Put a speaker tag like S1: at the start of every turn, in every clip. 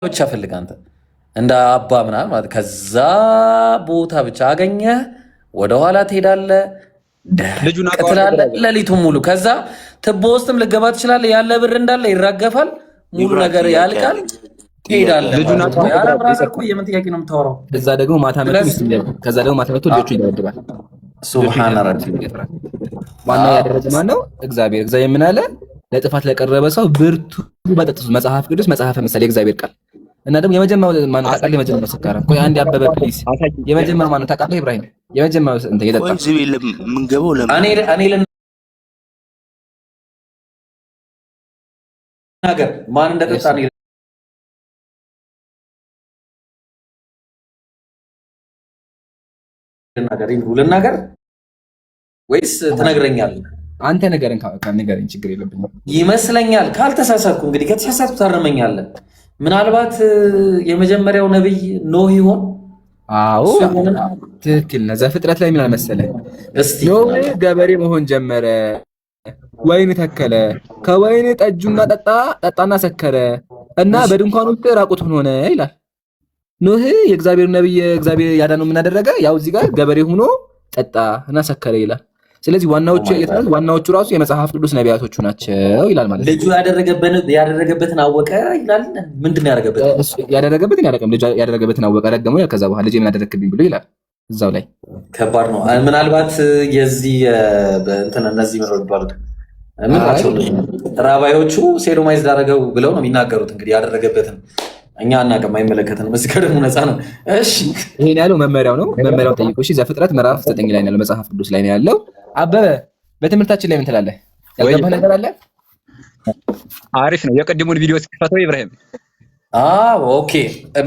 S1: ብቻ ፈልግ አንተ እንደ አባ ምናምን ማለት ከዛ ቦታ ብቻ አገኘ ወደኋላ ትሄዳለህ፣ ደቅ ትላለህ ሌሊቱን ሙሉ። ከዛ ትቦ ውስጥም ልገባ ትችላለህ። ያለ ብር እንዳለ ይራገፋል፣ ሙሉ ነገር ያልቃል፣ ትሄዳለህ። የምን ጥያቄ ነው የምታወራው?
S2: እዛ ደግሞ ማታ መጥቶ ልጆቹ ይደበድባል።
S1: ሱብሃነ ረቢ።
S2: ዋናው ያደረገ ማነው? እግዚአብሔር። እግዚአብሔር ምን አለ? ለጥፋት ለቀረበ ሰው ብርቱ መጠጥ መጽሐፍ ቅዱስ መጽሐፈ ምሳሌ እግዚአብሔር ቃል እና ደግሞ የመጀመሪያው ማነው ታውቃለህ? የመጀመሪያው ሰካራም ቆይ አንድ አበበ ፕሊዝ። የመጀመሪያው ማነው ታውቃለህ? ኢብራሂም የመጀመሪያው እንትን የጠጣ
S1: እኔ ልናገር ማን እንደጠጣ ነው ልናገር ወይስ ትነግረኛለህ?
S2: አንተ ነገርን ንገረኝ፣ ችግር የለብኝም
S1: ይመስለኛል። ካልተሳሳትኩ እንግዲህ ከተሳሳትኩ ታረመኛለህ። ምናልባት የመጀመሪያው ነብይ ኖህ ይሆን?
S2: አዎ ትክክል ነህ። ዘፍጥረት ላይ ምን አለ መሰለህ? ኖህ ገበሬ መሆን ጀመረ፣ ወይን ተከለ፣ ከወይን ጠጁና ጠጣና ሰከረ እና በድንኳኑ ውስጥ ራቁቱን ሆነ ይላል። ኖህ የእግዚአብሔር ነብይ እግዚአብሔር ያዳነው ምን አደረገ? ያው እዚህ ጋር ገበሬ ሆኖ ጠጣ እና ሰከረ ይላል። ስለዚህ ዋናዎቹ ራሱ የመጽሐፍ ቅዱስ ነቢያቶቹ ናቸው ይላል ማለት ነው።
S1: ልጁ ያደረገበትን አወቀ ይላል። ምንድን ነው
S2: ያደረገበትን ያደረገበትን አወቀ ረገመው። ከዛ በኋላ ልጄ ምን አደረግክብኝ ብሎ ይላል እዛው ላይ።
S1: ከባድ ነው። ምናልባት የዚህ እነዚህ ምሮ ይባሉት ራባዮቹ ሴዶማይዝ ዳረገው ብለው ነው የሚናገሩት። እንግዲህ ያደረገበትን እኛ አናውቅም፣ አይመለከተንም። እዚህ ጋር ደግሞ ነፃ ነው። እሺ
S2: ይሄን ያለው መመሪያው ነው። መመሪያው ጠይቁ። እሺ ዘፍጥረት ምዕራፍ 9 ላይ ያለው መጽሐፍ ቅዱስ ላይ ነው ያለው። አበበ በትምህርታችን ላይ ምን ትላለህ? ያልገባህ ነገር አለ?
S3: አሪፍ ነው። የቀድሞውን ቪዲዮ እስኪፈተው ኢብራሂም።
S1: ኦኬ።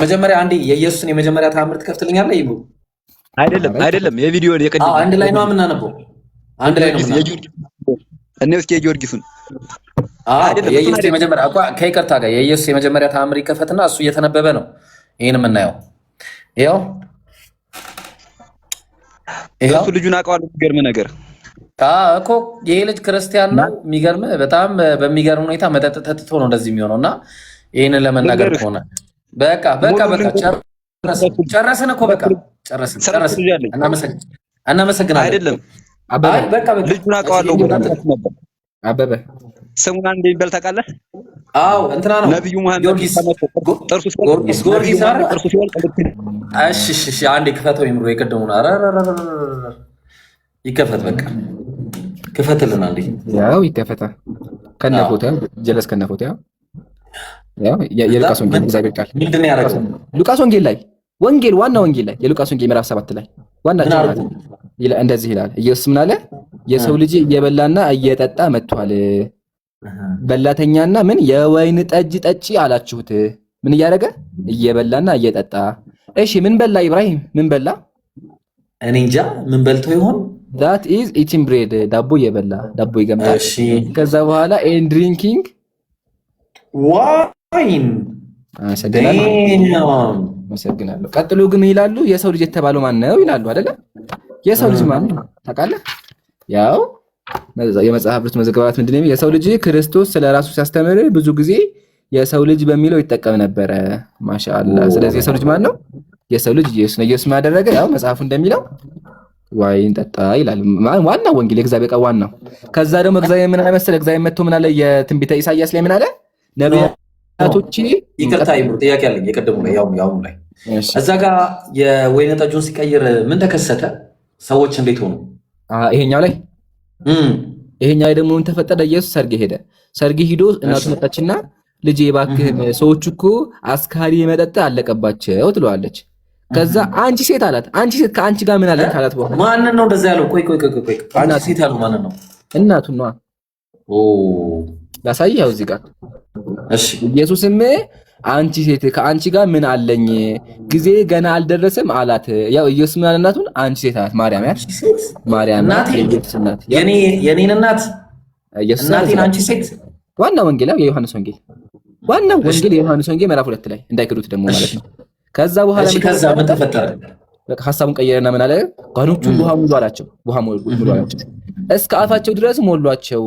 S1: መጀመሪያ አንዴ የኢየሱስን የመጀመሪያ ተአምር ትከፍትልኛለህ? ይቡ
S3: አይደለም የቪዲዮን የቀድሞ
S1: አንድ ላይ ነው የምናነበው። አንድ ላይ ነው
S3: እኔ እስኪ የጊዮርጊሱን
S1: የኢየሱስ የመጀመሪያ ከይቅርታ ጋር የኢየሱስ የመጀመሪያ ተአምር ይከፈትና እሱ እየተነበበ ነው ይሄን የምናየው። ይኸው
S3: እሱ ልጁን አውቀዋለሁ። የሚገርም ነገር
S1: እኮ ይሄ ልጅ ክርስቲያን ነው። የሚገርም በጣም በሚገርም ሁኔታ መጠጥ ጠጥቶ ነው እንደዚህ የሚሆነው። እና ይህንን ለመናገር ከሆነ በቃ ጨረስን እኮ በቃ ጨረስን። እናመሰግናለን።
S3: አይደለም ልጁን አውቀዋለሁ።
S2: አበበ
S3: ስሙን አንዴ ይበል ታውቃለህ?
S1: አዎ እንትና ነው
S3: ነብዩ መሐመድ
S1: ጊዮርጊስ። እሺ አንዴ ክፈተው። ይምሩ የቀደሙን ይከፈት። በቃ ክፈትልን አንዴ።
S2: ያው ይከፈታ ከነፎቶ ጀለስ ከነፎቶ ያው የሉቃስ ወንጌል እግዚአብሔር ቃል
S1: ምንድን ነው ያደረገው?
S2: ሉቃስ ወንጌል ላይ ዋና ወንጌል ላይ የሉቃስ ወንጌል ምዕራፍ 7 ላይ ዋና እንደዚህ ይላል። ኢየሱስ ምን አለ? የሰው ልጅ እየበላና እየጠጣ መጥቷል። በላተኛና ምን የወይን ጠጅ ጠጪ አላችሁት። ምን እያደረገ? እየበላና እየጠጣ። እሺ ምን በላ ኢብራሂም? ምን በላ?
S1: እኔ እንጃ ምን በልቶ ይሆን?
S2: that is eating bread ዳቦ እየበላ ዳቦ ይገምታል።
S1: እሺ ከዛ
S2: በኋላ and drinking
S1: wine።
S2: አመሰግናለሁ። ቀጥሎ ግን ይላሉ የሰው ልጅ የተባለው ማን ነው ይላሉ አይደለ? የሰው ልጅ ማን ነው ታውቃለህ? ያው የመጽሐፍ ቅዱስ መዘገባት ምንድነው? የሰው ልጅ ክርስቶስ ስለራሱ ሲያስተምር ብዙ ጊዜ የሰው ልጅ በሚለው ይጠቀም ነበረ። ማሻአላህ። ስለዚህ የሰው ልጅ ማን ነው? የሰው ልጅ ኢየሱስ ነው። ኢየሱስ ማደረገ? ያው መጽሐፉ እንደሚለው ዋይን ጠጣ ይላል። ዋናው ወንጌል የእግዚአብሔር ቃል ዋናው። ከዛ ደግሞ እግዚአብሔር ምን አለ መሰለህ? እግዚአብሔር መጥቶ ምን አለ? የትንቢተ ኢሳይያስ ላይ ምን አለ? ነቢያቶች
S1: ይቅርታ ይምሩ ጥያቄ አለኝ። የቀደሙ ላይ ያው ላይ እዛ ጋር የወይን ጠጁን ሲቀይር ምን ተከሰተ? ሰዎች እንዴት ሆኑ? ይሄኛው ላይ ደግሞ ምን ተፈጠረ? ኢየሱስ ሰርግ ሄደ። ሰርግ ሂዶ እናቱ መጣችና ልጄ እባክህ ሰዎች እኮ አስካሪ መጠጥ አለቀባቸው ትለዋለች። ከዛ አንቺ ሴት አላት። አንቺ ሴት ከአንቺ ጋር ምን አለ ካላት በኋላ ማንን ነው እንደዛ ያለው? ቆይ አንቺ ሴት ያለው ማንን ነው?
S2: እናቱን ነው። ላሳየው እዚህ ጋር
S1: እሺ።
S2: ኢየሱስም አንቺ ሴት ከአንቺ ጋር ምን አለኝ ጊዜ ገና አልደረሰም አላት። ያው ኢየሱስ ምን አለ? እናቱን አንቺ ሴት አላት። ማርያም ናት የኢየሱስ እናት።
S1: የኔን እናት እናቴን አንቺ ሴት።
S2: ዋና ወንጌል የዮሐንስ ወንጌል የዮሐንስ ወንጌል ምዕራፍ 2 ላይ እንዳይክዱት ደግሞ ማለት ነው። ከዛ በኋላ
S1: ምን ተፈጠረ?
S2: በቃ ሐሳቡን ቀየረና ምን አለ? ጋኖቹን ውሃ ሙሉ አላቸው። እስከ አፋቸው ድረስ ሞሏቸው።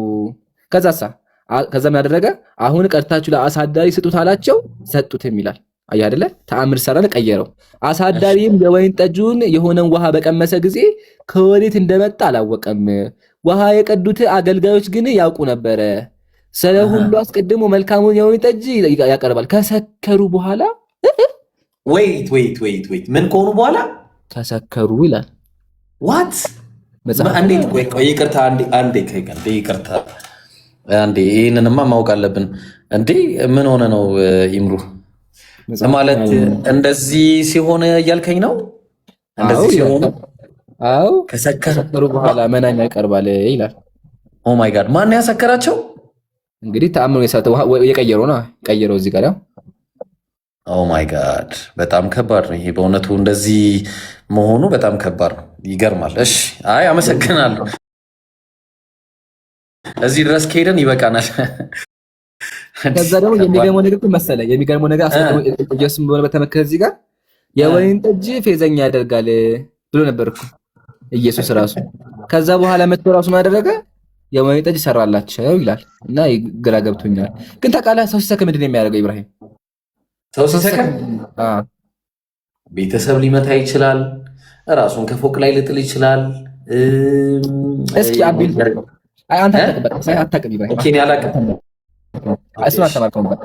S2: ከዛ ምን አደረገ? አሁን ቀድታችሁ ለአሳዳሪ ስጡት አላቸው። ሰጡትም ይላል። አየህ አይደለ? ተአምር ሰራን ቀየረው። አሳዳሪም የወይን ጠጁን የሆነን ውሃ በቀመሰ ጊዜ ከወዴት እንደመጣ አላወቀም። ውሃ የቀዱት አገልጋዮች ግን ያውቁ ነበረ። ስለ ሁሉ አስቀድሞ መልካሙን የወይን ጠጅ ያቀርባል። ከሰከሩ በኋላ
S1: ወይት ምን ከሆኑ በኋላ
S2: ከሰከሩ ይላል።
S1: ዋት እንዴት? ቆይ ይቅርታ፣ አንዴ ይህንንማ ማወቅ አለብን። እንዴ ምን ሆነ ነው ይምሩ? ማለት እንደዚህ ሲሆን እያልከኝ ነው? እንደዚህ ሲሆን
S2: ከሰከሩ በኋላ መናኛ ይቀርባል ይላል።
S1: ኦ ማይ ጋድ፣ ማን ያሰከራቸው?
S2: እንግዲህ ተአምሩ የቀየረው ነው። ቀየረው እዚህ ጋር።
S1: ኦ ማይ ጋድ፣ በጣም ከባድ ነው ይሄ በእውነቱ። እንደዚህ መሆኑ በጣም ከባድ ነው። ይገርማል። እሺ፣ አይ አመሰግናለሁ። እዚህ ድረስ ከሄደን ይበቃናል።
S2: ከዛ ደግሞ የሚገርመው ነገር መሰለኝ ኢየሱስ ምን በተመከረ እዚህ ጋር የወይን ጠጅ ፌዘኛ ያደርጋል ብሎ ነበር እኮ ኢየሱስ ራሱ። ከዛ በኋላ መጥቶ ራሱ ማደረገ የወይን ጠጅ ሰራላቸው ይላል። እና ግራ ገብቶኛል። ግን ታውቃለህ ሰው ሲሰክር ምንድን ነው የሚያደርገው ኢብራሂም?
S1: ሰው ሲሰክር ቤተሰብ ሊመታ ይችላል። ራሱን ከፎቅ ላይ ልጥል ይችላል።
S2: እስኪ አቢል አንተ አታውቅም ኢብራሂም።
S1: ኦኬ ያላውቅም።
S2: እሱን አልተማርከውም። በቃ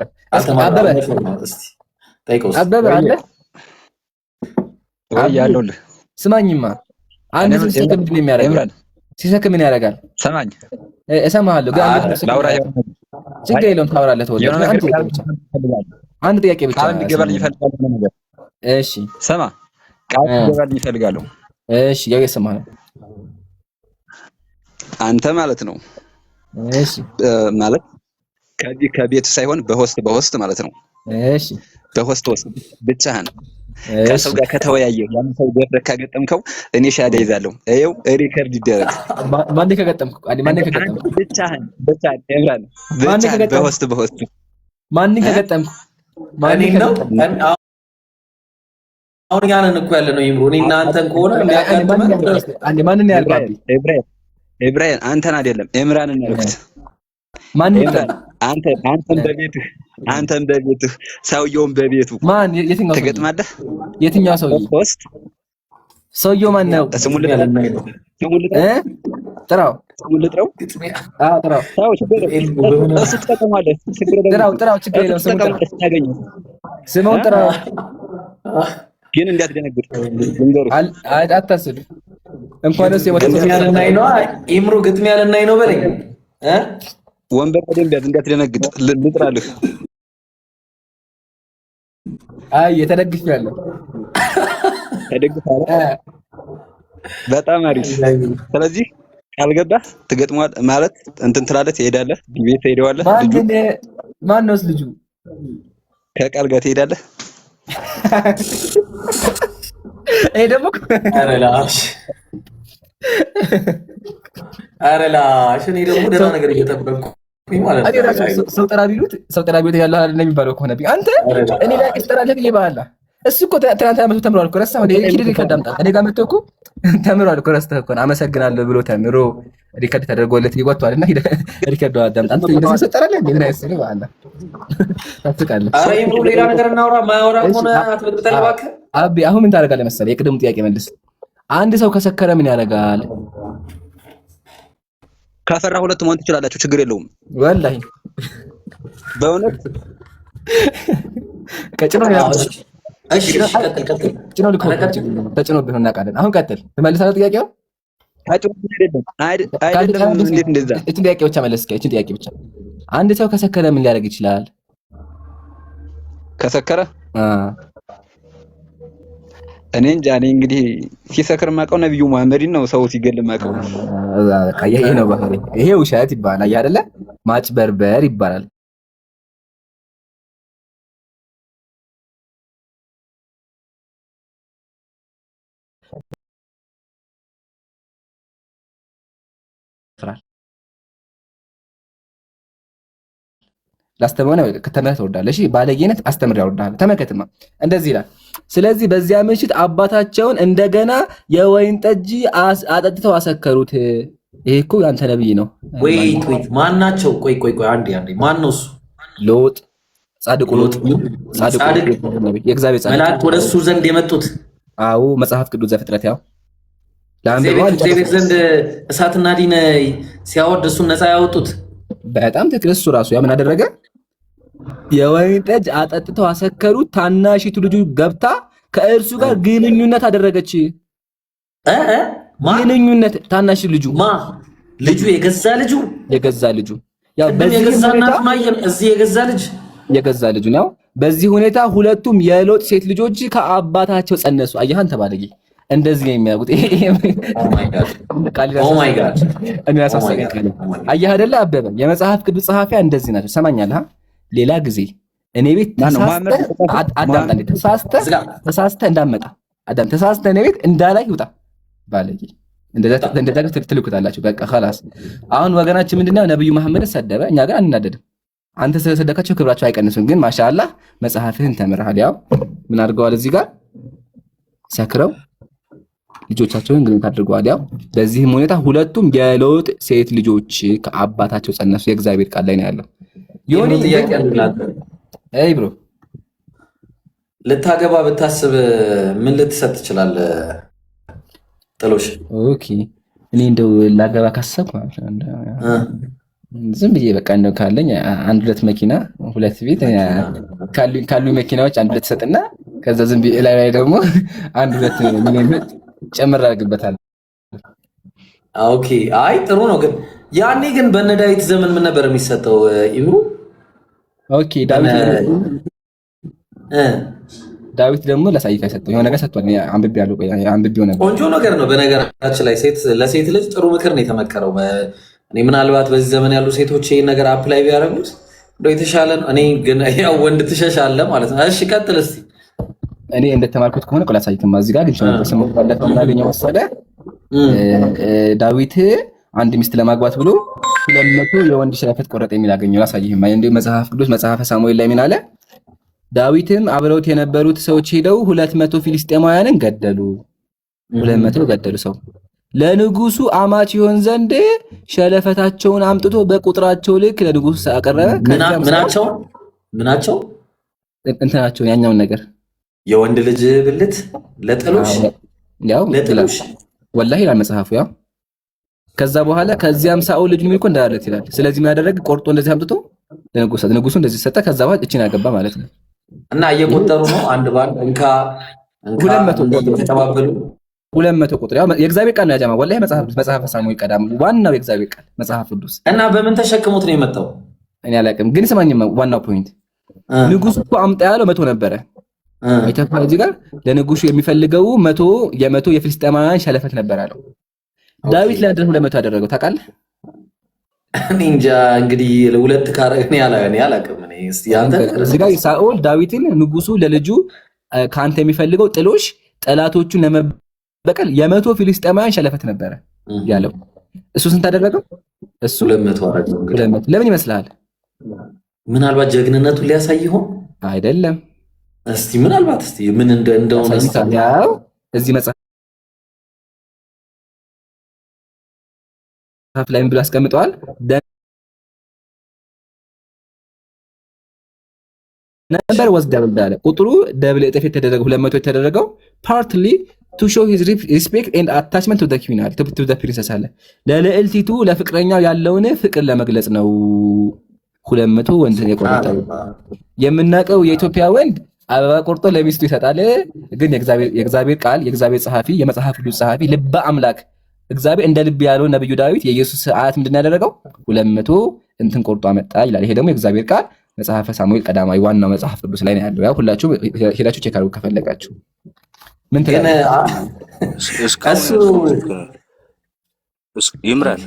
S2: አበበ አለ
S3: ያለውልህ።
S2: ስማኝማ አንድ ሰው ሲሰክር ምንድን ነው የሚያደርገው? ሲሰክር ምን ያደርጋል?
S3: ሰማኝ፣
S2: እሰማሃለሁ። ግን ችግር የለውም ታወራለህ። አንድ ጥያቄ ብቻ
S3: ቃል እንዲገባልኝ እፈልጋለሁ ነገር።
S2: እሺ
S3: ሰማ፣ ቃል እንዲገባልኝ እፈልጋለሁ።
S2: እሺ ያው የሰማህ ነው
S3: አንተ ማለት ነው።
S2: እሺ
S3: ማለት ከቤት ሳይሆን በሆስት ማለት ነው።
S2: እሺ
S3: በሆስት ብቻህን ከሰው ጋር ከተወያየ ያን ሰው ደፍረህ ካገጠምከው እኔ ሻዳ ይዛለሁ። ይኸው ሪከርድ ይደረግ።
S2: ማን ከገጠምኩ?
S3: ብቻህን ኤምራን ብቻህን በሆስት ማን ከገጠምኩ?
S1: ማን ነው? አሁን ያንን እኮ ያለ ነው ይምሩ። እኔና አንተን ከሆነ
S2: ማን ነው ያልባቢ?
S3: ኢብራሂም አንተን አይደለም ኤምራንን ያልኩት።
S2: ማን ነው?
S3: አንተን በቤትህ ሰውየውን በቤቱ
S2: ማን? የትኛው
S3: ትገጥማለህ?
S2: የትኛው ሰውዬ? ሰውየው ማን ነው? ጥራው።
S3: ጥራው።
S2: ጥራው። ችግር የለውም። ስሙን ጥራው።
S3: ግን እንዳትደነግጥ
S2: አታስብ። እንኳን እሱ
S1: ኢምሩ ግጥሚያ ልናይ ነው በለኝ።
S3: ወንበር በደንብ ያዝ፣ እንዳትደነግጥ። ልጥራልህ።
S2: አይ የተደግፋለሁ።
S3: ተደግፋለህ። በጣም አሪፍ። ስለዚህ ካልገባህ ትገጥመዋል ማለት እንትን ትላለህ፣ ትሄዳለህ፣ ቤት ትሄደዋለህ።
S2: ማን ነው ልጁ?
S3: ከቃል ጋር ትሄዳለህ።
S2: ይሄ ደግሞ
S1: ኧረ ላሽ እኔ ደግሞ ደህና ነገር እየጠበቅኩ ማለት ነው።
S2: ሰው ጠራ ቢሉት ያለው አይደለም የሚባለው ከሆነ አንተ እኔ ላይ ትጠራለህ ብዬ ባህላ እሱ እኮ ትናንትና መቶ ተምሯል እኮ ረሳህ። ሪከርድ አምጣ። እኔ ጋር መጥቶ እኮ ተምሯል እኮ ረስተህ እኮ አመሰግናለሁ ብሎ ተምሮ ሪከርድ ተደርጎለት ይወጣል። እና ሪከርድ አዳምጣ። አንተ እንደዚህ ሰው ጠራለህ እንዴ? ምን አይሰለ ባህላ ታጥቃለህ።
S1: ኧረ ይምሩ ሌላ ነገር እናውራ። ማያወራ ሆነ አትበጥብጠን እባክህ።
S2: አቢ አሁን ምን ታደርጋለህ መሰለህ? የቅድሙ ጥያቄ መልስ። አንድ ሰው ከሰከረ ምን ያደርጋል?
S3: ካፈራ ሁለት መሆን ትችላላችሁ፣ ችግር የለውም።
S2: ወላሂ
S3: በእውነት
S2: ቀጭኖ ነው።
S1: እሺ ቀጥል።
S2: ተጭኖብህ እናውቃለን። አሁን ቀጥል። ትመልሳለህ ጥያቄው?
S3: አይደለም እንዴት እንደዛ?
S2: እቺን ጥያቄ ብቻ መለስ። እቺን ጥያቄ ብቻ። አንድ ሰው ከሰከረ ምን ሊያደርግ ይችላል?
S3: ከሰከረ እኔ እንጃ። እኔ እንግዲህ ሲሰክር ማቀው ነብዩ መሐመድን ነው፣ ሰው ሲገል ማቀው።
S2: ይሄ ነው ባህሪ። ይሄ ውሸት ይባላል አይደለ? ማጭበርበር ይባላል። ላስተምረው ነው ከተመረተ ወርዳለሽ። ባለጌነት አስተምር ያወርዳል። ተመከትማ እንደዚህ ይላል። ስለዚህ በዚያ ምሽት አባታቸውን እንደገና የወይን ጠጅ አጠጥተው አሰከሩት። ይሄ እኮ ያንተ ነብይ ነው።
S1: ወይት ማን ናቸው? ቆይ አንዴ ማን ነው እሱ?
S2: ሎጥ ጻድቁ ሎጥ የእግዚአብሔር ጻድቅ
S1: መላእክት ወደሱ ዘንድ የመጡት
S2: አዎ መጽሐፍ ቅዱስ ዘፍጥረት ያው
S1: እግዚአብሔር ዘንድ እሳትና ዲን ሲያወርድ እሱን ነፃ ያወጡት
S2: በጣም ትክክል። እሱ ራሱ ያ ምን አደረገ? የወይን ጠጅ አጠጥተው አሰከሩት። ታናሺቱ ልጁ ገብታ ከእርሱ ጋር ግንኙነት አደረገች። ግንኙነት ታናሽ ልጁ
S1: ልጁ የገዛ ልጁ
S2: ያው በዚህ የገዛ ልጁ ነው። በዚህ ሁኔታ ሁለቱም የሎጥ ሴት ልጆች ከአባታቸው ጸነሱ። አየህ አንተ ባለጌ እንደዚህ ነው የሚያውቁት። ኦ ማይ ጋድ እኔ ያሳሰገኝ ቃል አየህ አይደለ አበበ የመጽሐፍ ቅዱስ ጸሐፊያ እንደዚህ ናቸው። ሰማኛለህ? ሌላ ጊዜ እኔ ቤት ተሳስተ እንዳመጣ አዳም ተሳስተ እኔ ቤት እንዳላይ ይውጣ ባለጌ እንደዛ ትልኩታላችሁ። በቃ خلاص አሁን ወገናችን ምንድነው ነብዩ መሐመድ ሰደበ፣ እኛ ጋር አንናደድም። አንተ ስለሰደካቸው ክብራቸው አይቀንሱም። ግን ማሻአላህ መጽሐፍህን ተምረሃል። ያው ምን አድርገዋል እዚህ ጋር ሰክረው ልጆቻቸውን ግንኙነት አድርገዋል። ያው በዚህም ሁኔታ ሁለቱም የሎጥ ሴት ልጆች ከአባታቸው ጸነሱ። የእግዚአብሔር ቃል ላይ ነው ያለው።
S1: የሆነ ጥያቄ አለላት።
S2: አይ ብሮ
S1: ልታገባ ብታስብ ምን ልትሰጥ ትችላለህ? ጥሎሽ
S2: ኦኬ። እኔ እንደው ላገባ ካሰብኩ ዝም ብዬ በቃ እንደው ካለኝ አንድ ሁለት መኪና ሁለት ቤት ካሉኝ መኪናዎች አንድ ሁለት ሰጥና ከዛ ዝም ብዬ ላይ ደግሞ አንድ ሁለት ሚሊዮን ጨምር አድርግበታል።
S1: ኦኬ አይ ጥሩ ነው። ግን ያኔ ግን በነ ዳዊት ዘመን ምን ነበር የሚሰጠው? ኢብሩ
S2: ኦኬ ዳዊት ደግሞ ለሳይካ ሰጠው የሆነ ነገር ሰጥቷል። አንብቤው ነበር።
S1: ቆንጆ ነገር ነው። በነገራችን ላይ ለሴት ልጅ ጥሩ ምክር ነው የተመከረው። እኔ ምናልባት በዚህ ዘመን ያሉ ሴቶች ይሄን ነገር አፕላይ ቢያደርጉት እንደው የተሻለ ነው። እኔ ግን ያው ወንድ ትሸሻለህ ማለት ነው። እሺ ቀጥል እስቲ።
S2: እኔ እንደተማርኩት ከሆነ ቆላ ሳይክማ እዚህ ጋር ግን ሰሞኑን ባለፈው እናገኘው ወሰደ ዳዊት አንድ ሚስት ለማግባት ብሎ 200 የወንድ ሸለፈት ቆረጠ የሚል አገኘው። ላሳይህም እንደ መጽሐፍ ቅዱስ መጽሐፈ ሳሙኤል ላይ ምን አለ? ዳዊትም አብረውት የነበሩት ሰዎች ሄደው 200 ፊሊስጤማውያንን ገደሉ። 200 ገደሉ ሰው ለንጉሱ አማች ይሆን ዘንድ ሸለፈታቸውን አምጥቶ በቁጥራቸው ልክ ለንጉሱ አቀረበ።
S1: ምናቸው
S2: እንትናቸው ያኛውን ነገር
S1: የወንድ ልጅ ብልት ለጥሎሽ
S2: ያው ለጥሎሽ ወላሂ ይላል መጽሐፉ። ያው ከዛ በኋላ ከዚያም ሳኦል ልጅ ሚልኮ እንዳለት ይላል። ስለዚህ ምን ያደረገ ቆርጦ እንደዚህ አምጥቶ ለንጉሱ እንደዚህ ሰጠ። ከዛ በኋላ እቺን አገባ ማለት ነው።
S1: እና እየቆጠሩ ነው አንድ ባንድ እንካ
S2: 200 ተባበሉ 200 ቁጥር ያው የእግዚአብሔር ቃል ነው ያጃማ። ወላሂ መጽሐፈ ሳሙኤል ቀዳም ዋናው የእግዚአብሔር ቃል መጽሐፍ ቅዱስ።
S1: እና በምን ተሸክሞት ነው የመጣው?
S2: እኔ አላውቅም። ግን ስማኝማ ዋናው ፖይንት ንጉሱ እኮ አምጣ ያለው 100 ነበረ። አይተፋ እዚህ ጋር ለንጉሱ የሚፈልገው 100 የፍልስጤማውያን ሸለፈት ነበር አለው። ዳዊት ለአንድ 200 ያደረገው ታውቃለህ?
S1: እኔ እንጃ እንግዲህ ለሁለት ካረግኔ አላውቅም። እኔ እስቲ አንተ
S2: እዚህ ጋር ሳኦል ዳዊትን ንጉሱ ለልጁ ካንተ የሚፈልገው ጥሎሽ ጠላቶቹን ለመበቀል የ100 ፊልስጤማውያን ሸለፈት ነበረ ያለው። እሱ ስንት አደረገው? እሱ 200 አደረገው። 200 ለምን ይመስልሃል?
S1: ምናልባት ጀግንነቱን ሊያሳይ ይሆን?
S2: አይደለም።
S1: እስቲ ምናልባት እስቲ ምን እንደሆነ
S2: ያው እዚህ መጽሐፍ ላይ ምን ብሎ አስቀምጠዋል? ነበር was double ዳለ ቁጥሩ ደብል እጥፍ የተደረገው 200 የተደረገው partly to show his respect and attachment to the queen to the princess አለ ለልዕልቲቱ ለፍቅረኛው ያለውን ፍቅር ለመግለጽ ነው 200 ወንድ የቆረጠው። የምናውቀው የኢትዮጵያ ወንድ አበባ ቆርጦ ለሚስቱ ይሰጣል። ግን የእግዚአብሔር ቃል የእግዚአብሔር ጸሐፊ የመጽሐፍ ቅዱስ ጸሐፊ ልበ አምላክ እግዚአብሔር እንደ ልብ ያለው ነብዩ ዳዊት የኢየሱስ አያት ምንድን ያደረገው 200 እንትን ቆርጦ አመጣ ይላል። ይሄ ደግሞ የእግዚአብሔር ቃል መጽሐፈ ሳሙኤል ቀዳማዊ ዋናው መጽሐፍ ቅዱስ ላይ ነው ያለው። ያው ሁላችሁም ሄዳችሁ ቼክ አድርጉ ከፈለጋችሁ። ምን
S4: ይምራል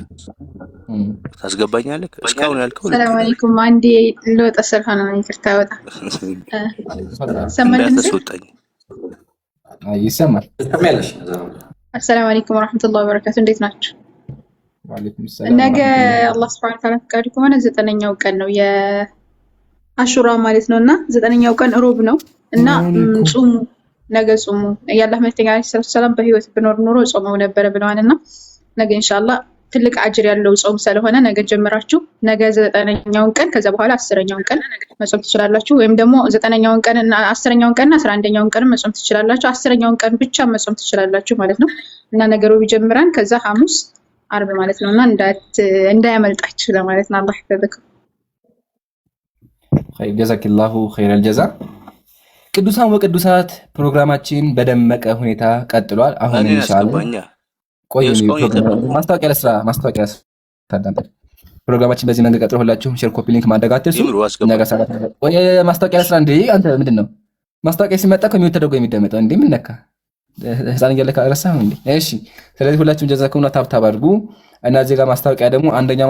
S4: ታስገባኛለህ? እስካሁን ያልከው
S5: ሰላም አለይኩም። አንዴ ለወጣ ሰርሃና ይቅርታ ወጣ
S4: እንዳትወጣኝ።
S2: ይሰማል።
S5: አሰላሙ አለይኩም ወራህመቱላሂ ወበረካቱ። እንዴት ናችሁ?
S2: ወአለይኩም ሰላም።
S5: ነገ አላህ ሱብሓነሁ ወተዓላ ፈቃዱ ከሆነ 9ኛው ቀን ነው የአሹራ ማለት ነውና 9ኛው ቀን ሮብ ነው እና ጾሙ ነገ ጾሙ። የአላህ መልእክተኛ ሰለላሁ ዐለይሂ ወሰለም በህይወት ብኖር ኖሮ ጾመው ነበር ብለዋልና ነገ ኢንሻአላህ ትልቅ አጅር ያለው ጾም ስለሆነ ነገ ጀምራችሁ ነገ 9ኛውን ቀን ከዛ በኋላ 10ኛውን ቀን መጾም ትችላላችሁ። ወይም ደግሞ 9ኛውን ቀን እና 10ኛውን ቀን እና 11ኛውን ቀን መጾም ትችላላችሁ። 10ኛውን ቀን ብቻ መጾም ትችላላችሁ ማለት ነው። እና ነገሩ ቢጀምራን ከዛ ሐሙስ አርብ ማለት ነውና እንዳያመልጣችሁ ለማለት ነው። አላህ ይፈቅድ።
S2: ጀዛኪላሁ ኸይረል ጀዛ። ቅዱሳን ወቅዱሳት ፕሮግራማችን በደመቀ ሁኔታ ቀጥሏል። አሁን ኢንሻአላህ ቆይ ማስታወቂያ ታዳምጥ። ፕሮግራማችን በዚህ መንገድ ቀጥሎ ሁላችሁም ሼር ኮፒ ሊንክ ማድረግ አትርሱ። ነገ ሰዓት ቆይ ማስታወቂያ ለስራ እንዴ አንተ ምንድነው ማስታወቂያ ሲመጣ ከሚወት ተደርጎ የሚደመጠው እንዴ ምን ነካ ህፃን እያለ ካረሳህ እንዴ? እሺ ስለዚህ ሁላችሁም ጀዛኩምና ታብታብ አድርጉ እና እዚህ ጋር ማስታወቂያ ደግሞ አንደኛ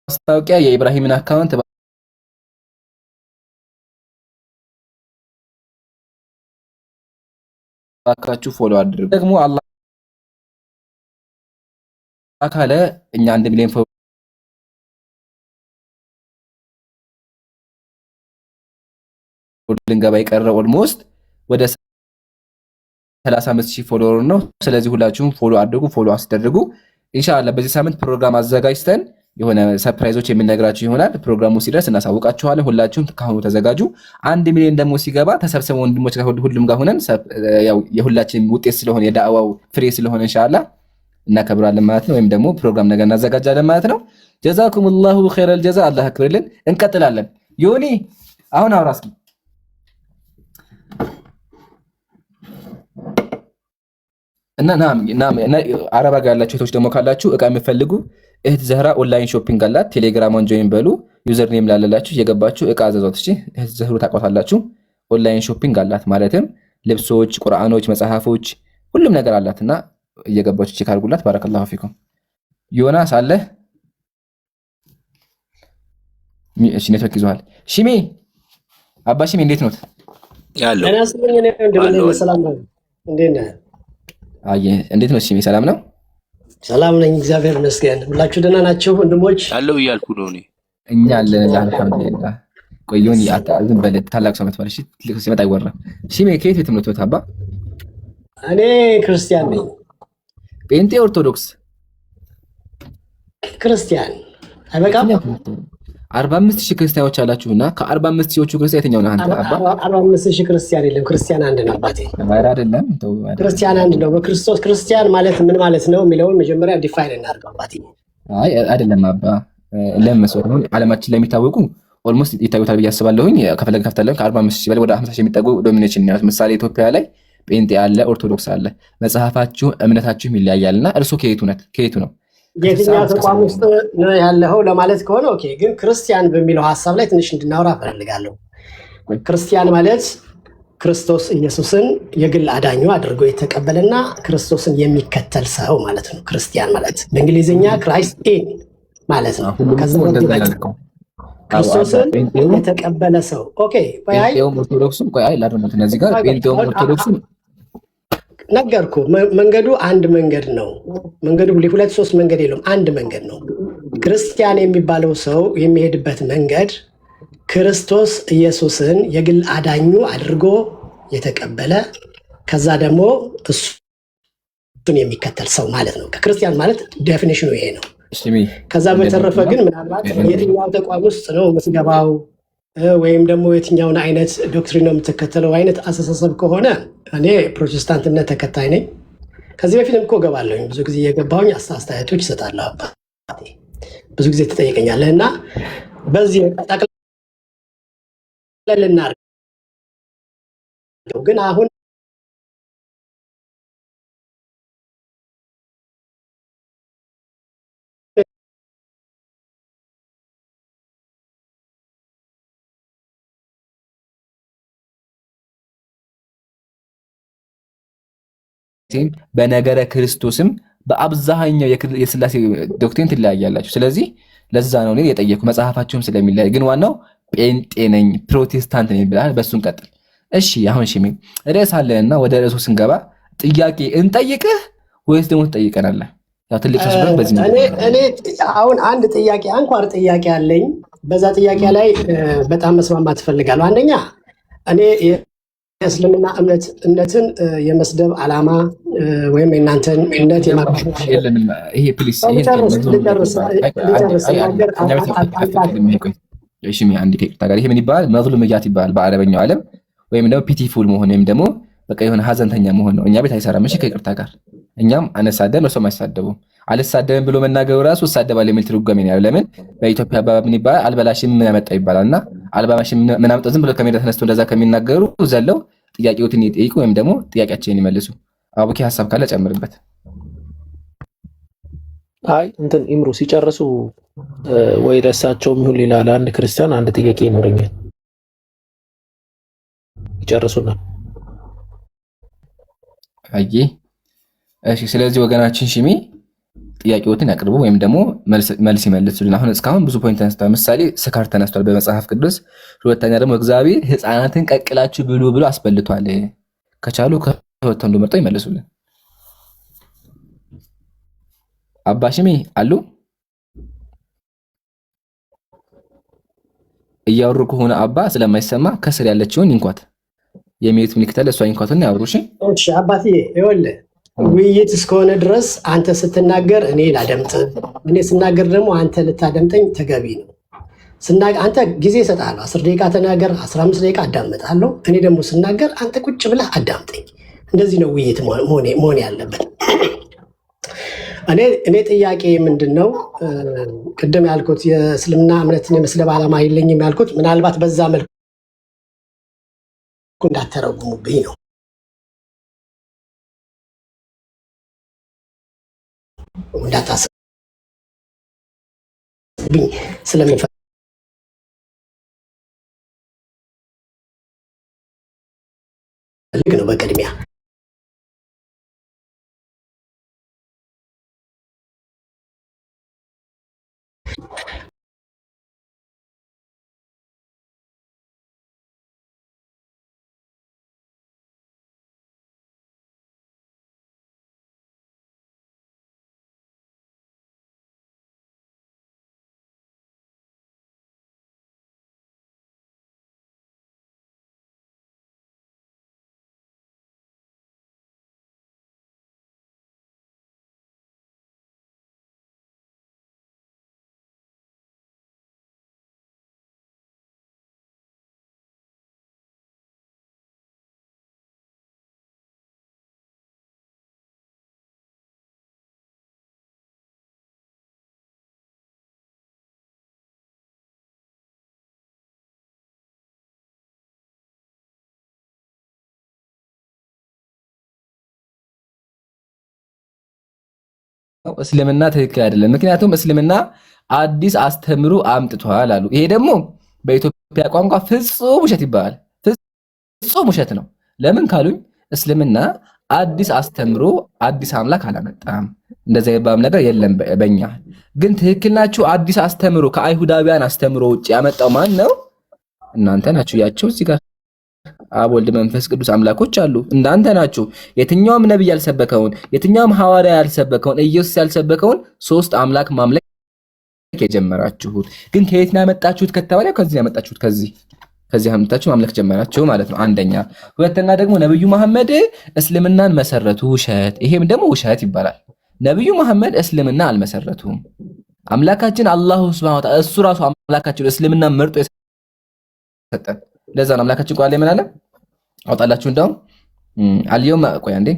S2: ማስታወቂያ የኢብራሂምን አካውንት ባካችሁ ፎሎ አድርጉ። ደግሞ አላህ ካለ እኛ 1 ሚሊዮን ፎሎ ልንገባ የቀረ ኦልሞስት ወደ 35000 ፎሎወር ነው። ስለዚህ ሁላችሁም ፎሎ አድርጉ፣ ፎሎ አስደርጉ። ኢንሻአላህ በዚህ ሳምንት ፕሮግራም አዘጋጅተን የሆነ ሰርፕራይዞች የምንነግራችሁ ይሆናል። ፕሮግራሙ ሲደርስ እናሳውቃችኋለን። ሁላችሁም ካሁኑ ተዘጋጁ። 1 ሚሊዮን ደግሞ ሲገባ ተሰብስበው ወንድሞች ጋር ሁሉም ጋር ሆነን ያው የሁላችንም ውጤት ስለሆነ የዳዕዋው ፍሬ ስለሆነ ኢንሻአላህ እናከብራለን ማለት ነው። ወይም ደግሞ ፕሮግራም ነገር እናዘጋጃለን ማለት ነው። ጀዛኩሙላሁ ኸይረል ጀዛ። አላህ ያክብርልን። እንቀጥላለን። ዮኒ አሁን አውራ እስኪ እና ናም አረብ ሀገር ያላችሁ እህቶች ደግሞ ካላችሁ እቃ የምትፈልጉ እህት ዘህራ ኦንላይን ሾፒንግ አላት። ቴሌግራም ጆይን በሉ። ዩዘር ኔም ላለላችሁ እየገባችሁ እቃ አዘዟት። እሺ እህት ዘህሩ ታውቋታላችሁ። ኦንላይን ሾፒንግ አላት ማለትም ልብሶች፣ ቁርአኖች፣ መጽሐፎች ሁሉም ነገር አላትና እየገባችሁ ቼክ አድርጉላት። ባረከላሁ ፊኩም። ዮናስ አለ። እሺ ኔትወርክ ይዟል። ሽሜ አባ ሽሜ እንዴት ነው
S4: ያለው?
S2: እንዴት ነው ሽሜ? ሰላም ነው?
S6: ሰላም ነኝ፣ እግዚአብሔር ይመስገን። ሁላችሁ ደህና ናችሁ ወንድሞች?
S4: አለው እያልኩ ነው እኔ።
S2: እኛ አለን አልሐምዱሊላህ። ቆዩን ዝም በል ታላቅ ሰው መጥቷል። እሺ ትልቅ ሲመጣ አይወራም። ሽሜ ከየት ቤት ነው አባ?
S6: እኔ ክርስቲያን ነኝ።
S2: ጴንጤ ኦርቶዶክስ?
S6: ክርስቲያን አይበቃም?
S2: 45000 ክርስቲያኖች አላችሁና ከ45000ዎቹ ክርስቲያን የትኛው ነህ አንተ አባ?
S6: 45000 ክርስቲያን የለም። ክርስቲያን አንድ ነው አባቴ።
S2: አይደለም
S6: ክርስቲያን አንድ ነው። በክርስቶስ ክርስቲያን ማለት ምን ማለት ነው የሚለውን መጀመሪያ ዲፋይን እናድርገው አባቴ።
S2: አይ አይደለም አባ። ለምን መሰለህ ዓለማችን ላይ የሚታወቁ ኦልሞስት ይታዩታል ብዬ አስባለሁኝ። ከፈለገ ከፍታለን ከ45000 በላይ ወደ 50000 የሚጠጉ ዶሚኔሽን ነው። ምሳሌ ኢትዮጵያ ላይ ጴንጤ አለ፣ ኦርቶዶክስ አለ። መጽሐፋችሁ እምነታችሁ ይለያያልና እርሱ ከየቱ ነው?
S6: የትኛው ተቋም ውስጥ ነው ያለው ለማለት ከሆነ ኦኬ። ግን ክርስቲያን በሚለው ሐሳብ ላይ ትንሽ እንድናወራ እፈልጋለሁ። ክርስቲያን ማለት ክርስቶስ ኢየሱስን የግል አዳኙ አድርጎ የተቀበለና ክርስቶስን የሚከተል ሰው ማለት ነው። ክርስቲያን ማለት በእንግሊዝኛ ክራይስት ኢን ማለት ነው። ከዚህ ክርስቶስን የተቀበለ ሰው ኦኬ።
S2: ጴንጤውም ኦርቶዶክስም ቆይ አይ ላድርጉት እነዚህ ጋር ጴንጤውም ኦርቶዶክስም
S6: ነገርኩ። መንገዱ አንድ መንገድ ነው። መንገዱ ሁለት ሶስት መንገድ የለውም፣ አንድ መንገድ ነው። ክርስቲያን የሚባለው ሰው የሚሄድበት መንገድ ክርስቶስ ኢየሱስን የግል አዳኙ አድርጎ የተቀበለ ከዛ ደግሞ እሱን የሚከተል ሰው ማለት ነው። ክርስቲያን ማለት ዴፊኒሽኑ ይሄ ነው። ከዛ በተረፈ ግን ምናልባት የትኛው ተቋም ውስጥ ነው የምትገባው ወይም ደግሞ የትኛውን አይነት ዶክትሪን ነው የምትከተለው አይነት አስተሳሰብ ከሆነ እኔ ፕሮቴስታንት እምነት ተከታይ ነኝ። ከዚህ በፊትም እኮ እገባለሁኝ፣ ብዙ ጊዜ የገባሁኝ አስተያየቶች ይሰጣለሁ። አባቴ ብዙ ጊዜ ትጠይቀኛለህ እና በዚህ ጠቅለል እናድርገው። ግን አሁን
S2: በነገረ ክርስቶስም በአብዛኛው የሥላሴ ዶክትሪን ትለያያላችሁ። ስለዚህ ለዛ ነው እኔ የጠየኩ መጽሐፋቸውም ስለሚለያይ። ግን ዋናው ጴንጤ ነኝ ፕሮቴስታንት ነኝ ብለሃል። በሱን ቀጥል እሺ። አሁን ሽሜ ርዕስ አለና ወደ ርዕሱ ስንገባ ጥያቄ እንጠይቅህ ወይስ ደግሞ ትጠይቀናለህ? ያው ትልቅ ሰው ስለሆነ በዚህ
S6: እኔ አሁን አንድ ጥያቄ አንኳር ጥያቄ አለኝ። በዛ ጥያቄ ላይ በጣም መስማማት እፈልጋለሁ። አንደኛ እኔ የእስልምና እምነትን የመስደብ ዓላማ ወይም የእናንተን እምነት የማቋሸሽ
S2: ይሄ ፕሊስ ይሄ ምን ይባላል? መዝሉምያት ይባላል በአረበኛው ዓለም ወይም ደግሞ ፒቲፉል መሆን ወይም ደግሞ በቃ የሆነ ሀዘንተኛ መሆን ነው። እኛ ቤት አይሰራም። እሺ ከይቅርታ ጋር እኛም አነሳደም እርሶም አይሳደቡም። አልሳደብም ብሎ መናገሩ ራሱ እሳደባለሁ የሚል ትርጓሜ ነው ያለው። ለምን በኢትዮጵያ አባባል ምን ይባላል? አልበላሽም ምን ያመጣው ይባላልና አልበላሽም ምን አመጣው ዝም ብሎ ከሜዳ ተነስቶ እንደዛ ከሚናገሩ ዘለው ጥያቄዎትን ይጠይቁ ወይም ደግሞ ጥያቄያቸውን ይመልሱ። አቡኪ ሀሳብ ካለ ጨምርበት።
S7: አይ እንትን ኢምሩ ሲጨርሱ ወይ ለእሳቸውም ይሁን ሌላ ለአንድ ክርስቲያን አንድ ጥያቄ ይኖረኛል። ይጨርሱና
S2: አይ እሺ። ስለዚህ ወገናችን ሽሚ ጥያቄዎትን ያቅርቡ ወይም ደግሞ መልስ ይመልሱልን። አሁን እስካሁን ብዙ ፖይንት ተነስቷል። ምሳሌ ስካር ተነስቷል በመጽሐፍ ቅዱስ። ሁለተኛ ደግሞ እግዚአብሔር ሕፃናትን ቀቅላችሁ ብሉ ብሎ አስበልቷል። ከቻሉ ከወተንዱ መርጠው ይመልሱልን። አባ ሽሚ አሉ እያወሩ ከሆነ አባ ስለማይሰማ ከስር ያለችውን ይንኳት። የሚዩት ምልክት አለ፣ እሷ ይንኳትና ያወሩ።
S6: እሺ አባትዬ ይኸውልህ ውይይት እስከሆነ ድረስ አንተ ስትናገር እኔ ላደምጥ፣ እኔ ስናገር ደግሞ አንተ ልታደምጠኝ ተገቢ ነው። አንተ ጊዜ እሰጥሃለሁ። 10 ደቂቃ ተናገር፣ 15 ደቂቃ አዳምጣለሁ። እኔ ደግሞ ስናገር አንተ ቁጭ ብለህ አዳምጠኝ። እንደዚህ ነው ውይይት መሆን ያለበት። እኔ ጥያቄ ምንድን ነው ቅድም ያልኩት የእስልምና እምነትን የመስደብ ዓላማ የለኝም ያልኩት ምናልባት በዛ መልኩ እንዳተረጉሙብኝ ነው። እንዳታስብኝ ስለምፈልግ ነው በቅድሚያ
S2: እስልምና ትክክል አይደለም። ምክንያቱም እስልምና አዲስ አስተምሮ አምጥቷል አሉ። ይሄ ደግሞ በኢትዮጵያ ቋንቋ ፍጹም ውሸት ይባላል። ፍጹም ውሸት ነው። ለምን ካሉኝ እስልምና አዲስ አስተምሮ አዲስ አምላክ አላመጣም። እንደዛ የባም ነገር የለም። በእኛ ግን ትክክል ናችሁ። አዲስ አስተምሮ ከአይሁዳውያን አስተምሮ ውጭ ያመጣው ማን ነው? እናንተ ናችሁ። ያቸው እዚህ ጋር አብ ወልድ መንፈስ ቅዱስ አምላኮች አሉ። እናንተ ናችሁ። የትኛውም ነብይ ያልሰበከውን የትኛውም ሐዋርያ ያልሰበከውን ኢየሱስ ያልሰበከውን ሶስት አምላክ ማምለክ የጀመራችሁት ግን ከየት ነው ያመጣችሁት ከተባለ ከዚህ ያመጣችሁት ከዚህ አምጥታችሁ ማምለክ ጀመራችሁ ማለት ነው። አንደኛ። ሁለተኛ ደግሞ ነብዩ መሐመድ እስልምናን መሰረቱ። ውሸት። ይሄም ደግሞ ውሸት ይባላል። ነብዩ መሐመድ እስልምና አልመሰረቱም። አምላካችን አላሁ ሱብሃነሁ ወተዓላ እሱ ራሱ አምላካችን እስልምና መርጦ የሰጠን። ለዛ ነው አምላካችን ቃል ምን አለ? አውጣላችሁ እንደውም አልየውም ቆይ አንዴ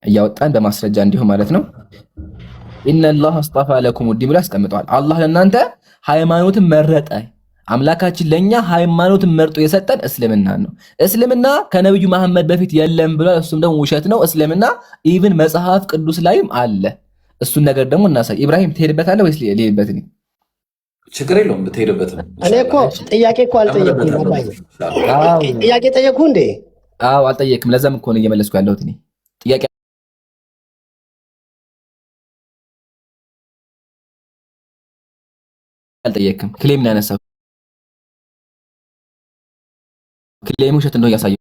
S2: እያወጣን በማስረጃ እንዲሁ ማለት ነው። ኢነላህ አስጠፋ ለኩም ዲን ብሎ ያስቀምጠዋል። አላህ ለእናንተ ሃይማኖትን መረጠ። አምላካችን ለኛ ሃይማኖትን መርጦ የሰጠን እስልምናን ነው። እስልምና ከነብዩ መሐመድ በፊት የለም ብሏል። እሱም ደግሞ ውሸት ነው። እስልምና ኢቭን መጽሐፍ ቅዱስ ላይም አለ። እሱን ነገር ደግሞ እናሳይ። ኢብራሂም ትሄድበታለህ ወይስ ልሄድበት?
S1: ችግር የለውም ብትሄድበት።
S6: እኔ እኮ ጥያቄ እኮ አልጠየኩም። ጥያቄ ጠየቁ እንዴ?
S2: አዎ አልጠየቅም። ለዛም እኮ ነው እየመለስኩ ያለሁት እኔ ጥያቄ አልጠየቅም። ክሌም ነው ያነሳው። ክሌም ውሸት እንደሆነ ያሳየው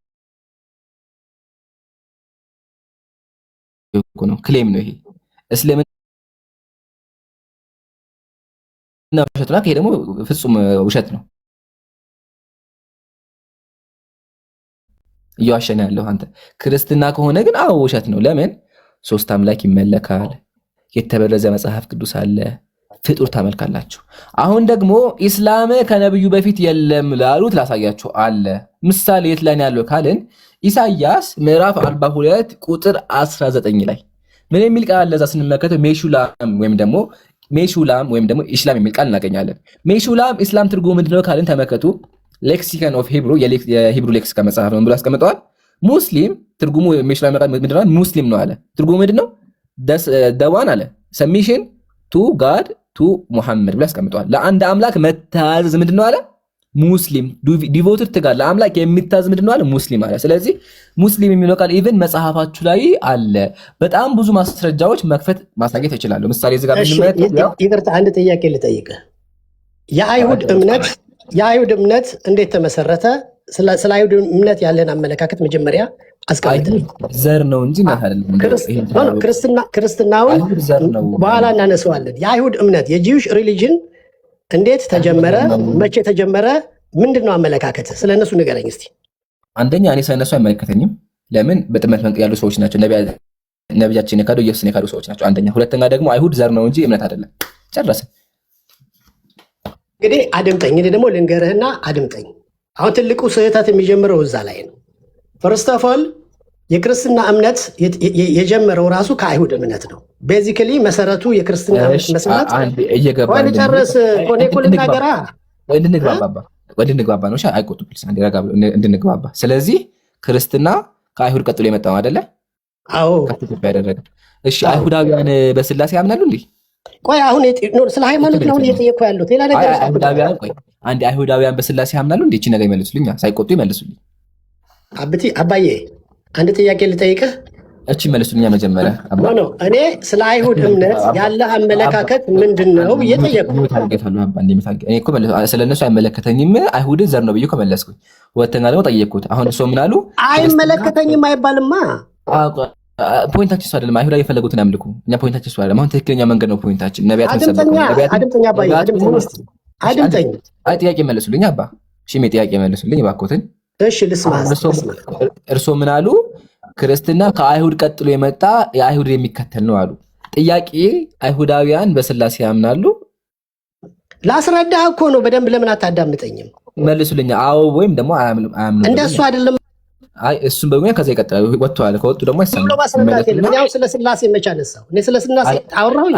S2: እኮ ነው። ክሌም ነው ይሄ እስልምና ውሸት ነው። ይሄ ደግሞ ፍጹም ውሸት ነው። እየዋሸን ያለው አንተ። ክርስትና ከሆነ ግን አዎ ውሸት ነው። ለምን? ሶስት አምላክ ይመለካል፣ የተበረዘ መጽሐፍ ቅዱስ አለ፣ ፍጡር ታመልካላችሁ። አሁን ደግሞ ኢስላም ከነብዩ በፊት የለም ላሉት ላሳያችሁ አለ። ምሳሌ የት ላይ ያለው ካልን ኢሳይያስ ምዕራፍ 42 ቁጥር 19 ላይ ምን የሚል ቃል አለ? እዛ ስንመለከተው ሜሹላም ወይም ደግሞ ኢስላም የሚል ቃል እናገኛለን። ሜሹላም ኢስላም ትርጉሙ ምንድነው ካልን ተመከቱ። ሌክሲከን ኦፍ ሂብሩ የሂብሩ ሌክሲካ መጽሐፍ ነው ብሎ አስቀምጠዋል። ሙስሊም ትርጉሙ ሜሹላም ምንድነው? ሙስሊም ነው አለ። ትርጉሙ ምንድነው? ደዋን አለ ሰሚሽን ቱ ጋድ ቱ ሙሐመድ ብሎ አስቀምጠዋል። ለአንድ አምላክ መታዘዝ ምንድነው አለ? ሙስሊም ዲቮትድ ጋር ለአምላክ የሚታዝ ምንድነው አለ? ሙስሊም አለ። ስለዚህ ሙስሊም የሚለው ቃል ኢቭን መጽሐፋችሁ ላይ አለ። በጣም ብዙ ማስረጃዎች መክፈት ማሳየት እችላለሁ። ምሳሌ እዚህ ጋር
S6: ይቅርታ፣ አንድ ጥያቄ ልጠይቅህ። የአይሁድ እምነት እንዴት ተመሰረተ? ስለ አይሁድ እምነት ያለን አመለካከት መጀመሪያ አስቀምጥ።
S2: ዘር ነው እንጂ
S6: ክርስትናውን በኋላ እናነሳዋለን። የአይሁድ እምነት የጂውሽ ሪሊጅን እንዴት ተጀመረ? መቼ ተጀመረ? ምንድን ነው አመለካከት? ስለ እነሱ ንገረኝ እስቲ።
S2: አንደኛ እኔ ስለ እነሱ አይመለከተኝም። ለምን? በጥመት መንቅ ያሉ ሰዎች ናቸው። ነቢያችን የካዱ ኢየሱስን የካዱ ሰዎች ናቸው። አንደኛ። ሁለተኛ ደግሞ አይሁድ ዘር ነው እንጂ እምነት አይደለም። ጨረስን።
S6: እንግዲህ አድምጠኝ። እኔ ደግሞ ልንገርህና አድምጠኝ። አሁን ትልቁ ስህተት የሚጀምረው እዛ ላይ ነው። ፈርስት ኦፍ ኦል የክርስትና እምነት የጀመረው ራሱ ከአይሁድ እምነት ነው። ቤዚክሊ መሰረቱ የክርስትና መስማት ጨርስ ኮኔኩልናገራ
S2: እንድንግባባ ነው። አይቆጡ እንድንግባባ። ስለዚህ ክርስትና ከአይሁድ ቀጥሎ የመጣው አይደለ?
S6: አዎ
S2: ያደረገ። እሺ አይሁዳውያን በስላሴ ያምናሉ እንዴ?
S6: ቆይ አሁን ስለ ሃይማኖት ነው እየጠየኩ ያሉት። ሌላ ነገር
S2: አይሁዳውያን በስላሴ ያምናሉ እንዴ? እቺ ነገር ይመልሱልኝ፣ ሳይቆጡ ይመልሱልኝ።
S6: አባዬ አንድ ጥያቄ ልጠይቅህ።
S2: እቺ መልሱልኛ መጀመሪያ።
S6: እኔ ስለ አይሁድ እምነት ያለ አመለካከት ምንድን ነው ብዬ ጠየቅኩ።
S2: ስለ እነሱ አይመለከተኝም አይሁድ ዘር ነው ብዬ ከመለስኩኝ፣ ሁለተኛ ደግሞ ጠየቅኩት። አሁን እሱ ምን አሉ?
S6: አይመለከተኝም አይባልማ።
S2: ፖይንታችን እሱ አይደለም። አይሁዳ የፈለጉትን ያምልኩ። እኛ ፖይንታችን እሱ አይደለም። አሁን ትክክለኛ መንገድ ነው ፖይንታችን። ነቢያት
S6: አድምጠኝ።
S2: ጥያቄ መልሱልኝ አባ ሽሜ፣ ጥያቄ መልሱልኝ እባክዎትን።
S6: እሺ ልስማ።
S2: እርስዎ ምን አሉ? ክርስትና ከአይሁድ ቀጥሎ የመጣ የአይሁድ የሚከተል ነው አሉ። ጥያቄ አይሁዳውያን በስላሴ ያምናሉ?
S6: ላስረዳህ እኮ ነው። በደንብ ለምን አታዳምጠኝም?
S2: መልሱልኝ። አዎ ወይም ደግሞ አያምኑ።
S6: እንደሱ አይደለም።
S2: አይ እሱም በጉኛ ከዛ ይቀጥላል። ወጥተዋል። ከወጡ ደግሞ አይሰማም።
S6: ስለ ስላሴ መቼ አነሳው? እኔ ስለ ስላሴ አወራሁኝ።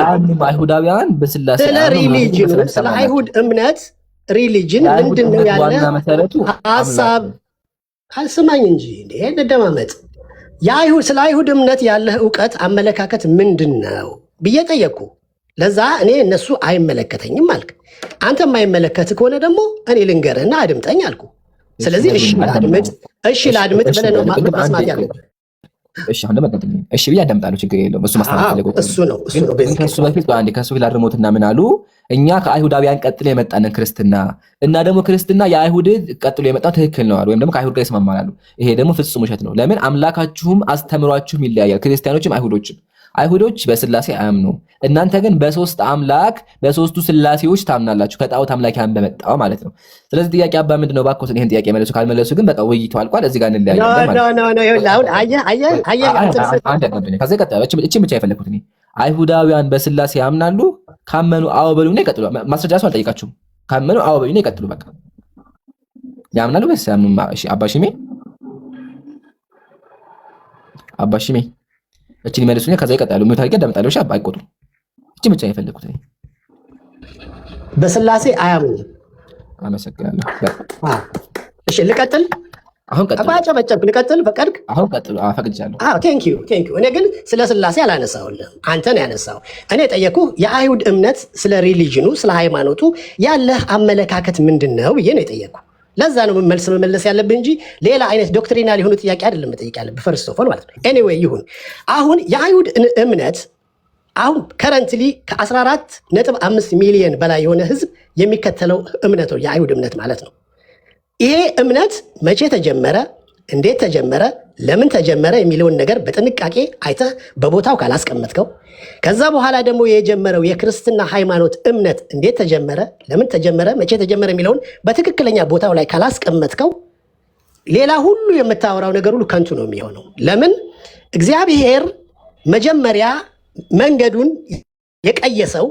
S2: አይሁዳውያን በስላሴ
S6: ስለ ሪሊጅን፣ ስለ አይሁድ እምነት ሪሊጅን ምንድን ነው ያለ ሀሳብ አልስማኝ እንጂ ይሄ እንደማመጥ። ስለ አይሁድ እምነት ያለህ እውቀት አመለካከት ምንድን ነው ብዬ ጠየቅኩ። ለዛ እኔ እነሱ አይመለከተኝም አልክ። አንተ የማይመለከት ከሆነ ደግሞ እኔ ልንገርህና አድምጠኝ አልኩ። ስለዚህ እሺ ላድምጥ ብለህ ነው መስማት ያለብህ።
S2: እሺ አሁን ለመቀጠል እሺ ብዬ አዳምጣለሁ። ችግር የለውም። እሱ ማስተካከል
S6: እሱ ነው።
S2: ከሱ በፊት ከሱ ላድርሞትና ምን አሉ? እኛ ከአይሁዳውያን ቀጥሎ የመጣንን ክርስትና እና ደግሞ ክርስትና የአይሁድ ቀጥሎ የመጣው ትክክል ነው አሉ፣ ወይም ደግሞ ከአይሁድ ጋር ይስማማሉ። ይሄ ደግሞ ፍጹም ውሸት ነው። ለምን? አምላካችሁም አስተምሯችሁም ይለያያል። ክርስቲያኖችም አይሁዶች በስላሴ አያምኑም። እናንተ ግን በሶስት አምላክ በሶስቱ ስላሴዎች ታምናላችሁ፣ ከጣዖት አምላኪያን በመጣው ማለት ነው። ስለዚህ ጥያቄ አባ ምንድነው? እባክዎትን ይሄን ጥያቄ መልሱ። ካልመለሱ ግን በቃ ውይይቱ አልቋል። እዚህ ጋር እንለያያለን ማለት ነው። እቺ ብቻ የፈለኩት እኔ አይሁዳውያን በስላሴ ያምናሉ። ካመኑ አዎ በሉና ይቀጥሉ። ማስረጃ ሰው አልጠይቃችሁም። ካመኑ አዎ በሉና ይቀጥሉ። በቃ ያምናሉ ወይስ ያምኑማ? እሺ አባሽሜ እቺን ይመልሱኛ። ከዛ ይቀጥላሉ። ምን ታርገ ደምጣለሁ። እሺ አባ አይቆጥሩ። እቺ ብቻ የፈለኩት እኔ
S6: በስላሴ አያምኑም።
S2: አመሰግናለሁ።
S6: እሺ ልቀጥል።
S2: አሁን ቀጥሉ።
S6: አባጨበጨብክ። ልቀጥል ፈቀድክ?
S2: አሁን ቀጥሉ። ፈቅጃለሁ።
S6: ቴንክ ዩ። እኔ ግን ስለ ስላሴ አላነሳሁልህም። አንተ ነው ያነሳው። እኔ ጠየኩህ የአይሁድ እምነት ስለ ሪሊጅኑ ስለ ሃይማኖቱ ያለህ አመለካከት ምንድን ነው ብዬ ነው የጠየኩህ። ለዛ ነው መልስ መመለስ ያለብህ እንጂ ሌላ አይነት ዶክትሪናል የሆኑ ጥያቄ አይደለም መጠየቅ ያለብህ። ፈርስት ኦፍ ኦል ማለት ነው። ኤኒዌይ ይሁን። አሁን የአይሁድ እምነት አሁን ከረንትሊ ከ14.5 ሚሊዮን በላይ የሆነ ህዝብ የሚከተለው እምነት ነው የአይሁድ እምነት ማለት ነው። ይሄ እምነት መቼ ተጀመረ፣ እንዴት ተጀመረ፣ ለምን ተጀመረ የሚለውን ነገር በጥንቃቄ አይተህ በቦታው ካላስቀመጥከው፣ ከዛ በኋላ ደግሞ የጀመረው የክርስትና ሃይማኖት እምነት እንዴት ተጀመረ፣ ለምን ተጀመረ፣ መቼ ተጀመረ የሚለውን በትክክለኛ ቦታው ላይ ካላስቀመጥከው ሌላ ሁሉ የምታወራው ነገር ሁሉ ከንቱ ነው የሚሆነው። ለምን? እግዚአብሔር መጀመሪያ መንገዱን የቀየሰው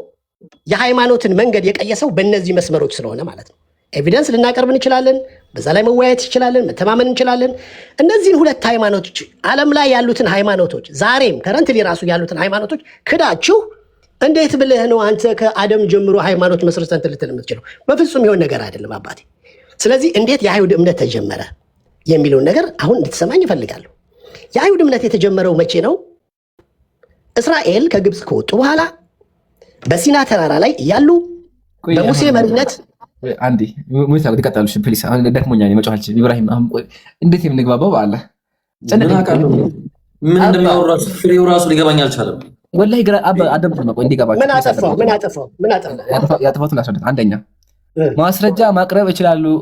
S6: የሃይማኖትን መንገድ የቀየሰው በእነዚህ መስመሮች ስለሆነ ማለት ነው። ኤቪደንስ ልናቀርብ እንችላለን፣ በዛ ላይ መወያየት እንችላለን፣ መተማመን እንችላለን። እነዚህን ሁለት ሃይማኖቶች ዓለም ላይ ያሉትን ሃይማኖቶች ዛሬም ከረንትሊ ራሱ ያሉትን ሃይማኖቶች ክዳችሁ እንዴት ብለህ ነው አንተ ከአደም ጀምሮ ሃይማኖት መስርተን ልትል የምትችለው? በፍጹም ይሆን ነገር አይደለም አባቴ። ስለዚህ እንዴት የአይሁድ እምነት ተጀመረ የሚለውን ነገር አሁን እንድትሰማኝ እፈልጋለሁ። የአይሁድ እምነት የተጀመረው መቼ ነው? እስራኤል ከግብፅ ከወጡ በኋላ በሲና ተራራ ላይ ያሉ በሙሴ መሪነት
S2: አንዴ ሙሳ ተቀጣሉሽ ፕሊስ። አሁን ደክሞኛል መጫወት ኢብራሂም። አሁን ቆይ እንዴት የምንግባባው በአለ
S1: ምን እንደሚያወራ ፍሬው ራሱ ሊገባኝ አልቻለም።
S2: ወላሂ ግራ አደም ተመቆ እንዲገባችሁ
S6: ምን አጠፋው
S2: ያጥፋቱን አስረዳት። አንደኛ ማስረጃ ማቅረብ እችላለሁ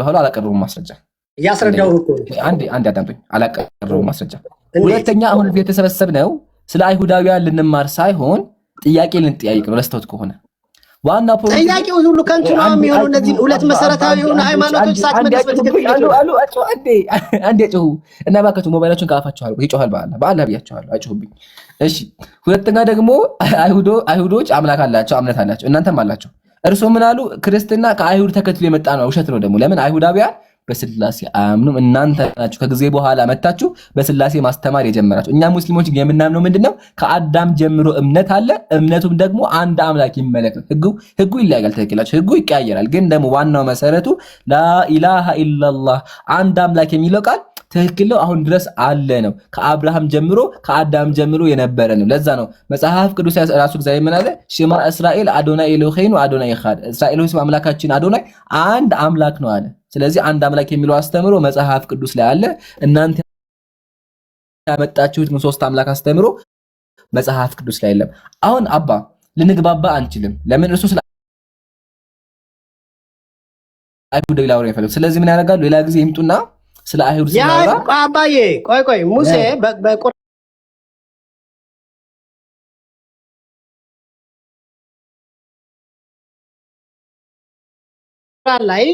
S2: አሉ አላቀረቡም ማስረጃ
S6: ያስረዳው እኮ
S2: አንዴ አዳምጡኝ፣ አላቀረቡም ማስረጃ። ሁለተኛ አሁን የተሰበሰብነው ስለ አይሁዳውያን ልንማር ሳይሆን ጥያቄ ልንጠያይቅ ነው። ለስተውት ከሆነ ዋና
S6: ጥያቄው ሁሉ ከንቱ ነው የሚሆነው። እነዚህ ሁለት መሰረታዊ የሆኑ ሃይማኖቶች ሳትመለስ በትክክል
S2: አንዴ ጮሁ እና ባከቱ ሞባይላችሁን ካፋችሁ አልኩ ይጮሃል። በአላህ ብያችኋለሁ፣ አጭሁብኝ። እሺ ሁለተኛ ደግሞ አይሁዶች አምላክ አላቸው፣ እምነት አላቸው፣ እናንተም አላቸው። እርሶ ምን አሉ? ክርስትና ከአይሁድ ተከትሎ የመጣ ነው። ውሸት ነው ደግሞ። ለምን አይሁዳውያን በስላሴ አያምኑም። እናንተ ናችሁ ከጊዜ በኋላ መጣችሁ በስላሴ ማስተማር የጀመራችሁ። እኛ ሙስሊሞች የምናምነው ምንድነው? ከአዳም ጀምሮ እምነት አለ። እምነቱም ደግሞ አንድ አምላክ ይመለክ ነው። ህጉ ይለያያል፣ ትክክላችሁ፣ ህጉ ይቀያየራል። ግን ደግሞ ዋናው መሰረቱ ላኢላሃ ኢላላህ አንድ አምላክ የሚለው ቃል ትክክል ነው፣ አሁን ድረስ አለ ነው። ከአብርሃም ጀምሮ ከአዳም ጀምሮ የነበረ ነው። ለዛ ነው መጽሐፍ ቅዱስ ራሱ እግዚአብሔር ምን አለ? ሽማ እስራኤል አዶናይ ኤሎሄኑ አዶናይ ኢኻድ፣ እስራኤል ሆይ አምላካችን አዶናይ አንድ አምላክ ነው አለ። ስለዚህ አንድ አምላክ የሚለው አስተምሮ መጽሐፍ ቅዱስ ላይ አለ። እናንተ ያመጣችሁት ሶስት አምላክ አስተምሮ መጽሐፍ ቅዱስ ላይ የለም። አሁን አባ ልንግባባ አንችልም። ለምን? እርሱ ስለ አይሁድ ላውራ ይፈልግ። ስለዚህ ምን ያደርጋሉ? ሌላ ጊዜ ይምጡና ስለ አይሁድ ሲናራ
S6: አባዬ ቆይ ሙሴ በቁርአን ላይ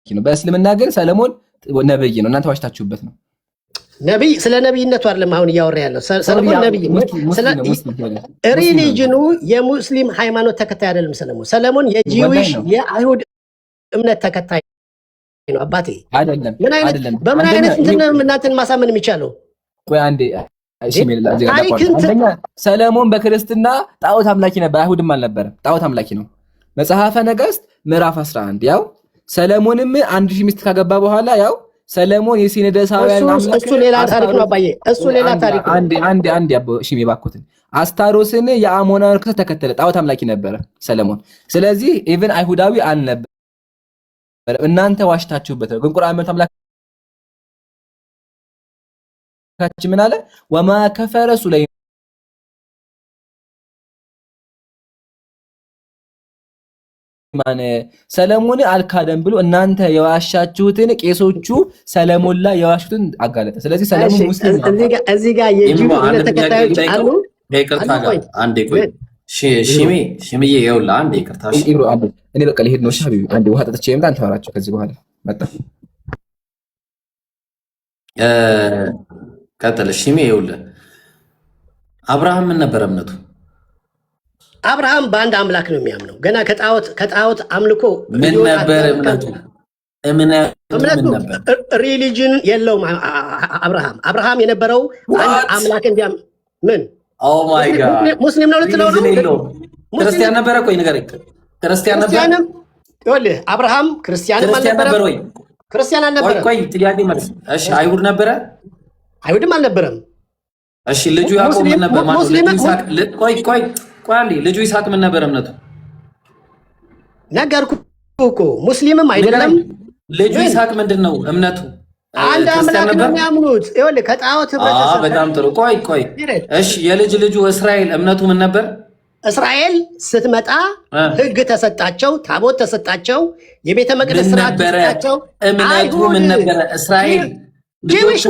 S2: ነው። በእስልምና ግን ሰለሞን ነብይ ነው። እናንተ ዋሽታችሁበት ነው።
S6: ነብይ ስለ ነብይነቱ አይደለም አሁን እያወራ ያለው። ሰለሞን ነብይ ስለ ሪሊጅኑ የሙስሊም ሃይማኖት ተከታይ አይደለም። ሰለሞን የጂዊሽ የአይሁድ እምነት ተከታይ ነው። አባቴ
S2: አይደለም።
S6: በምን አይነት እንትን እናንተን ማሳመን የሚቻለው?
S2: ቆይ አንዴ ሰለሞን በክርስትና ጣዖት አምላኪ ነበር፣ አይሁድም አልነበረም። ጣዖት አምላኪ ነው። መጽሐፈ ነገሥት ምዕራፍ 11 ያው ሰለሞንም 1000 ሚስት ካገባ በኋላ ያው ሰለሞን የሲነደሳውያን
S6: አምላክ እሱ ሌላ ታሪክ ነው አባዬ፣ እሱ ሌላ ታሪክ ነው።
S2: አንድ ያቦ እሺ የባኩትን አስታሮስን የአሞናን ክርስቶስ ተከተለ፣ ጣዖት አምላኪ ነበረ ሰለሞን። ስለዚህ ኢቭን አይሁዳዊ አልነበረ። እናንተ ዋሽታችሁበት ነው። ግን ቁርአን ማለት አምላካችን ምን አለ? ወማ ከፈረ ሱለይማን ሰለሞን አልካደም ብሎ እናንተ የዋሻችሁትን ቄሶቹ ሰለሞን ላይ የዋሹትን አጋለጠ። ስለዚህ ሰለሞን ሙስሊም ነው።
S6: እዚህ ጋር የጂው ተከታዮች አሉ።
S1: ይቅርታ ጋር አንዴ ቆይ ሽሚዬ ይኸውልህ አንዴ ይቅርታ። እሺ
S2: እኔ በቃ ልሄድ ነው። ሻቢቢ አንዴ ውሃ ጠጥቼ የምጣ አንተ ወራቸው ከዚህ በኋላ መጣ
S1: ቀጥል። ሽሚ ይኸውልህ አብርሃም ምን ነበር እምነቱ?
S6: አብርሃም በአንድ አምላክ ነው የሚያምነው። ገና ከጣዖት አምልኮ
S1: ምን ነበር እምነቱ? እምነቱ
S6: ሪሊጅን የለውም። አብርሃም የነበረው አንድ አምላክ እንዲያም ምን
S1: ኦ ማይ ጋድ
S6: ሙስሊም ነው ልትለው ነው?
S1: ክርስቲያን ነበረ? ቆይ ንገረኝ። ክርስቲያን ነበረ?
S6: ይኸውልህ አብርሃም ክርስቲያን
S1: ነበር ወይ?
S6: ክርስቲያን አልነበረ።
S1: ቆይ ጥያቄ መልስ። እሺ አይሁድ ነበረ?
S6: አይሁድም አልነበረም።
S1: እሺ ልጁ ያዕቆብ ምን ነበር ማለት ነው? ቆይ ልጁ ይስሐቅ ምን ነበር እምነቱ?
S6: ነገርኩህ እኮ ሙስሊምም አይደለም።
S1: ልጁ ይስሐቅ ምንድነው እምነቱ?
S6: አንድ አምላክ ነው የሚያምኑት። ይኸውልህ ከጣዖት ህብረተሰብ።
S1: በጣም ጥሩ። ቆይ እሺ የልጁ እስራኤል እምነቱ ምን ነበር?
S6: እስራኤል ስትመጣ ህግ ተሰጣቸው፣ ታቦት ተሰጣቸው፣ የቤተ መቅደስ ስርዓት ተሰጣቸው።
S1: እምነቱ ምን ነበረ? እስራኤል
S6: ጁዊሽ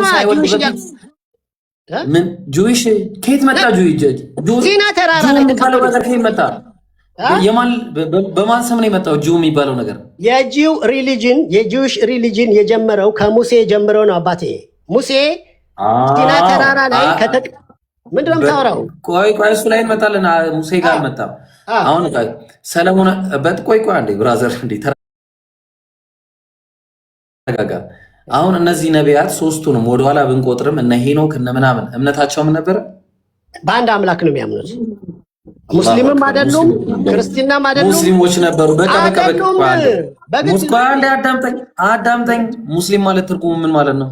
S1: ምን ጁዊሽ ከየት መጣ?
S6: ሲና ተራራ ላይ
S1: ከየት መጣ? በማን ስም ነው የመጣው? ጁ የሚባለው ነገር
S6: የጂው ሪሊጅን የጂውሽ ሪሊጅን የጀመረው ከሙሴ ጀምረው ነው። አባቴ ሙሴ ሲና ተራራ ላይ ምንድን ነው የምታወራው?
S1: ቆይ እሱ ላይ እንመጣለን። ሙሴ ጋር አልመጣም። አሁን ሰለሞን ቆይ አንዴ ብራዘር፣ እንዴ ተረጋጋ። አሁን እነዚህ ነቢያት ሶስቱንም ወደኋላ ብንቆጥርም እነ ሄኖክ እነ ምናምን እምነታቸው ምን ነበረ?
S6: በአንድ አምላክ ነው የሚያምኑት። ሙስሊምም አይደሉም፣ ክርስቲናም አይደሉም፣
S1: ሙስሊሞች ነበሩ። በቃ አዳምጠኝ። ሙስሊም ማለት ትርጉሙ ምን ማለት ነው?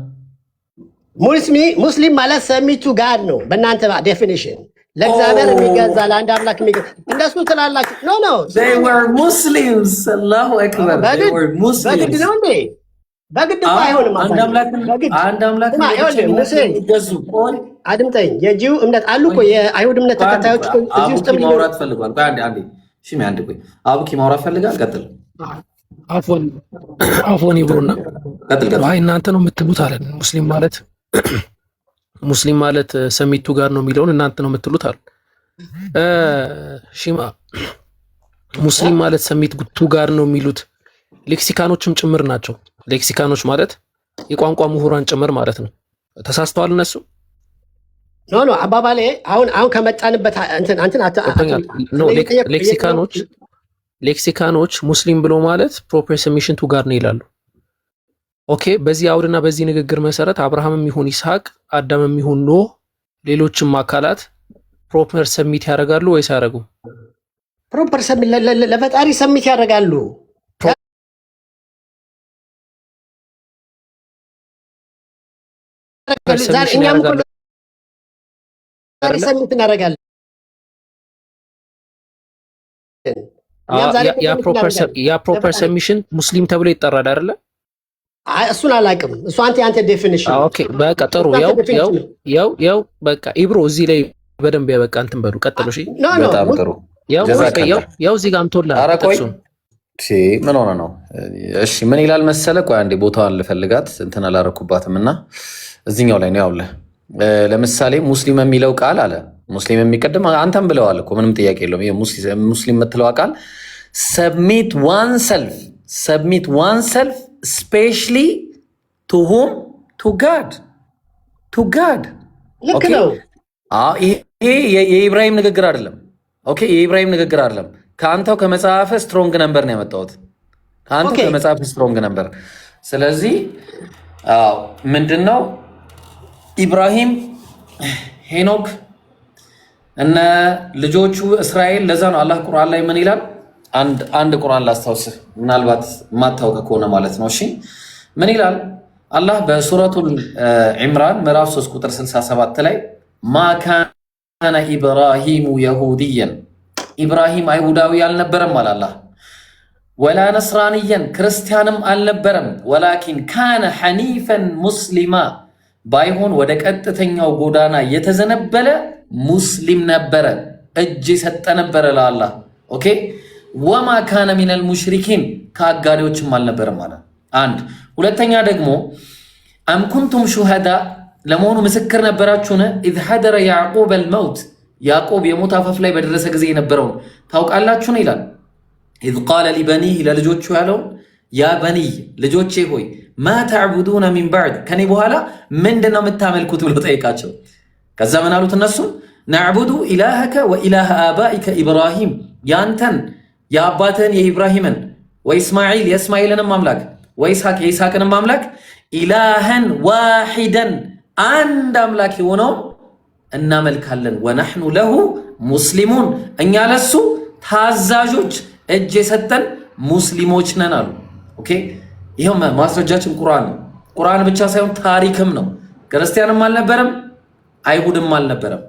S6: ሙስሊም ማለት ሰሚቱ ጋድ ነው። በእናንተ ዴፊኒሽን ለእግዚአብሔር የሚገዛ ለአንድ አምላክ የሚገዛ እንደሱ ትላላችሁ። ኖ
S1: ሙስሊምስ። አላሁ አክበር።
S6: በግድ ነው እንዴ? በግድ እኮ አይሆንም።
S1: አንድ አምላክ
S6: ሙሴ አድምጠኝ። የጂው እምነት አሉ እኮ የአይሁድ እምነት ተከታዮች እዚህ ውስጥ
S1: ማውራት ፈልጓል። አቡኪ ማውራት ፈልጋል። ቀጥል።
S7: አፎን ይብሩና አይ እናንተ ነው የምትሉት አለ። ሙስሊም ማለት ሰሚቱ ጋር ነው የሚለውን እናንተ ነው የምትሉት አለ። ሺማ ሙስሊም ማለት ሰሚቱ ጋር ነው የሚሉት ሌክሲካኖችም ጭምር ናቸው። ሌክሲካኖች ማለት የቋንቋ ምሁራን ጭምር ማለት ነው። ተሳስተዋል እነሱ።
S6: ኖ አባባሌ አሁን ከመጣንበት
S7: ሌክሲካኖች ሙስሊም ብሎ ማለት ፕሮፐር ሰሚሽን ቱ ጋር ነው ይላሉ። ኦኬ፣ በዚህ አውድና በዚህ ንግግር መሰረት አብርሃምም ይሁን ይስሐቅ፣ አዳምም ይሁን ኖህ፣ ሌሎችም አካላት ፕሮፐር ሰሚት ያደርጋሉ ወይስ አያደርጉም?
S6: ፕሮፐር ሰሚት ለፈጣሪ ሰሚት ያደርጋሉ። ሰሚት እናደርጋለን።
S7: ያ ፕሮፐር ሰሚሽን ሙስሊም ተብሎ ይጠራል አይደለ?
S6: እሱን አላውቅም። እሱ አንተ ዴፊኒሽን።
S7: ኦኬ በቃ ጥሩ። ያው በቃ ኢብሮ እዚህ ላይ በደንብ ያበቃ እንትን በሉ ቀጥሉ። እሺ
S1: በጣም ጥሩ።
S7: ያው እዚህ ጋር አምቶላ
S1: እሱን ምን ሆነ ነው? እሺ ምን ይላል መሰለ? ቆይ አንዴ ቦታዋን ልፈልጋት እንትን አላረኩባትም እና እዚህኛው ላይ ነው ያውለ። ለምሳሌ ሙስሊም የሚለው ቃል አለ። ሙስሊም የሚቀድም አንተም ብለዋል እኮ ምንም ጥያቄ የለውም። ይሄ ሙስሊም የምትለው ቃል ሰብሚት ዋን ሰልፍ ስፔሻሊ ቱ ሁም ቱ ጋድ።
S6: ልክ ነው።
S1: ይሄ የኢብራሂም ንግግር አይደለም። ኦኬ የኢብራሂም ንግግር አይደለም። ከአንተው ከመጽሐፈ ስትሮንግ ነምበር ነው ያመጣሁት። ከአንተው ከመጽሐፈ ስትሮንግ ነምበር። ስለዚህ ምንድን ነው ኢብራሂም፣ ሄኖክ እነ ልጆቹ እስራኤል። ለዛ ነው አላህ ቁርአን ላይ ምን ይላል? አንድ ቁርአን ላስታውስህ፣ ምናልባት የማታውቅ ከሆነ ማለት ነው። እሺ ምን ይላል አላህ በሱረቱል ዒምራን ምዕራፍ 3 ቁጥር 67 ላይ ማ ካነ ኢብራሂሙ የሁድየን፣ ኢብራሂም አይሁዳዊ አልነበረም አለ አላህ። ወላ ነስራንየን፣ ክርስቲያንም አልነበረም። ወላኪን ካነ ሐኒፈን ሙስሊማ፣ ባይሆን ወደ ቀጥተኛው ጎዳና የተዘነበለ ሙስሊም ነበረ፣ እጅ የሰጠ ነበረ ለአላህ። ኦኬ ወማ ካነ ሚነል ሙሽሪኪን፣ ከአጋሪዎችም አልነበረም ማለት አንድ። ሁለተኛ ደግሞ አም ኩንቱም ሹሃዳ፣ ለመሆኑ ምስክር ነበራችሁን? ኢዝ ሐደረ ያዕቁብ አልመውት፣ ያዕቆብ የሞት አፋፍ ላይ በደረሰ ጊዜ የነበረውን ታውቃላችሁን ይላል። ኢዝ ቃለ ሊበኒህ፣ ለልጆቹ ያለውን ያ በኒይ፣ ልጆቼ ሆይ ማ ተዕቡዱነ ሚን ባዕድ፣ ከኔ በኋላ ምንድን ነው የምታመልኩት ብሎ ጠይቃቸው። ከዛ ምን አሉት እነሱ? ነዕቡዱ ኢላሀከ ወኢላሀ አባኢከ ኢብራሂም፣ ያንተን የአባትህን የኢብራሂምን ወኢስማዒል የእስማኤልንም አምላክ ወኢስሐቅ የኢስሐቅንም አምላክ ኢላህን ዋሂደን አንድ አምላክ የሆነውን እናመልካለን። ወነሕኑ ለሁ ሙስሊሙን፣ እኛ ለሱ ታዛዦች እጅ የሰጠን ሙስሊሞች ነን አሉ። ኦኬ ይኸው ማስረጃችን ቁርአን ነው። ቁርአን ብቻ ሳይሆን ታሪክም ነው። ክርስቲያንም አልነበረም አይሁድም አልነበረም።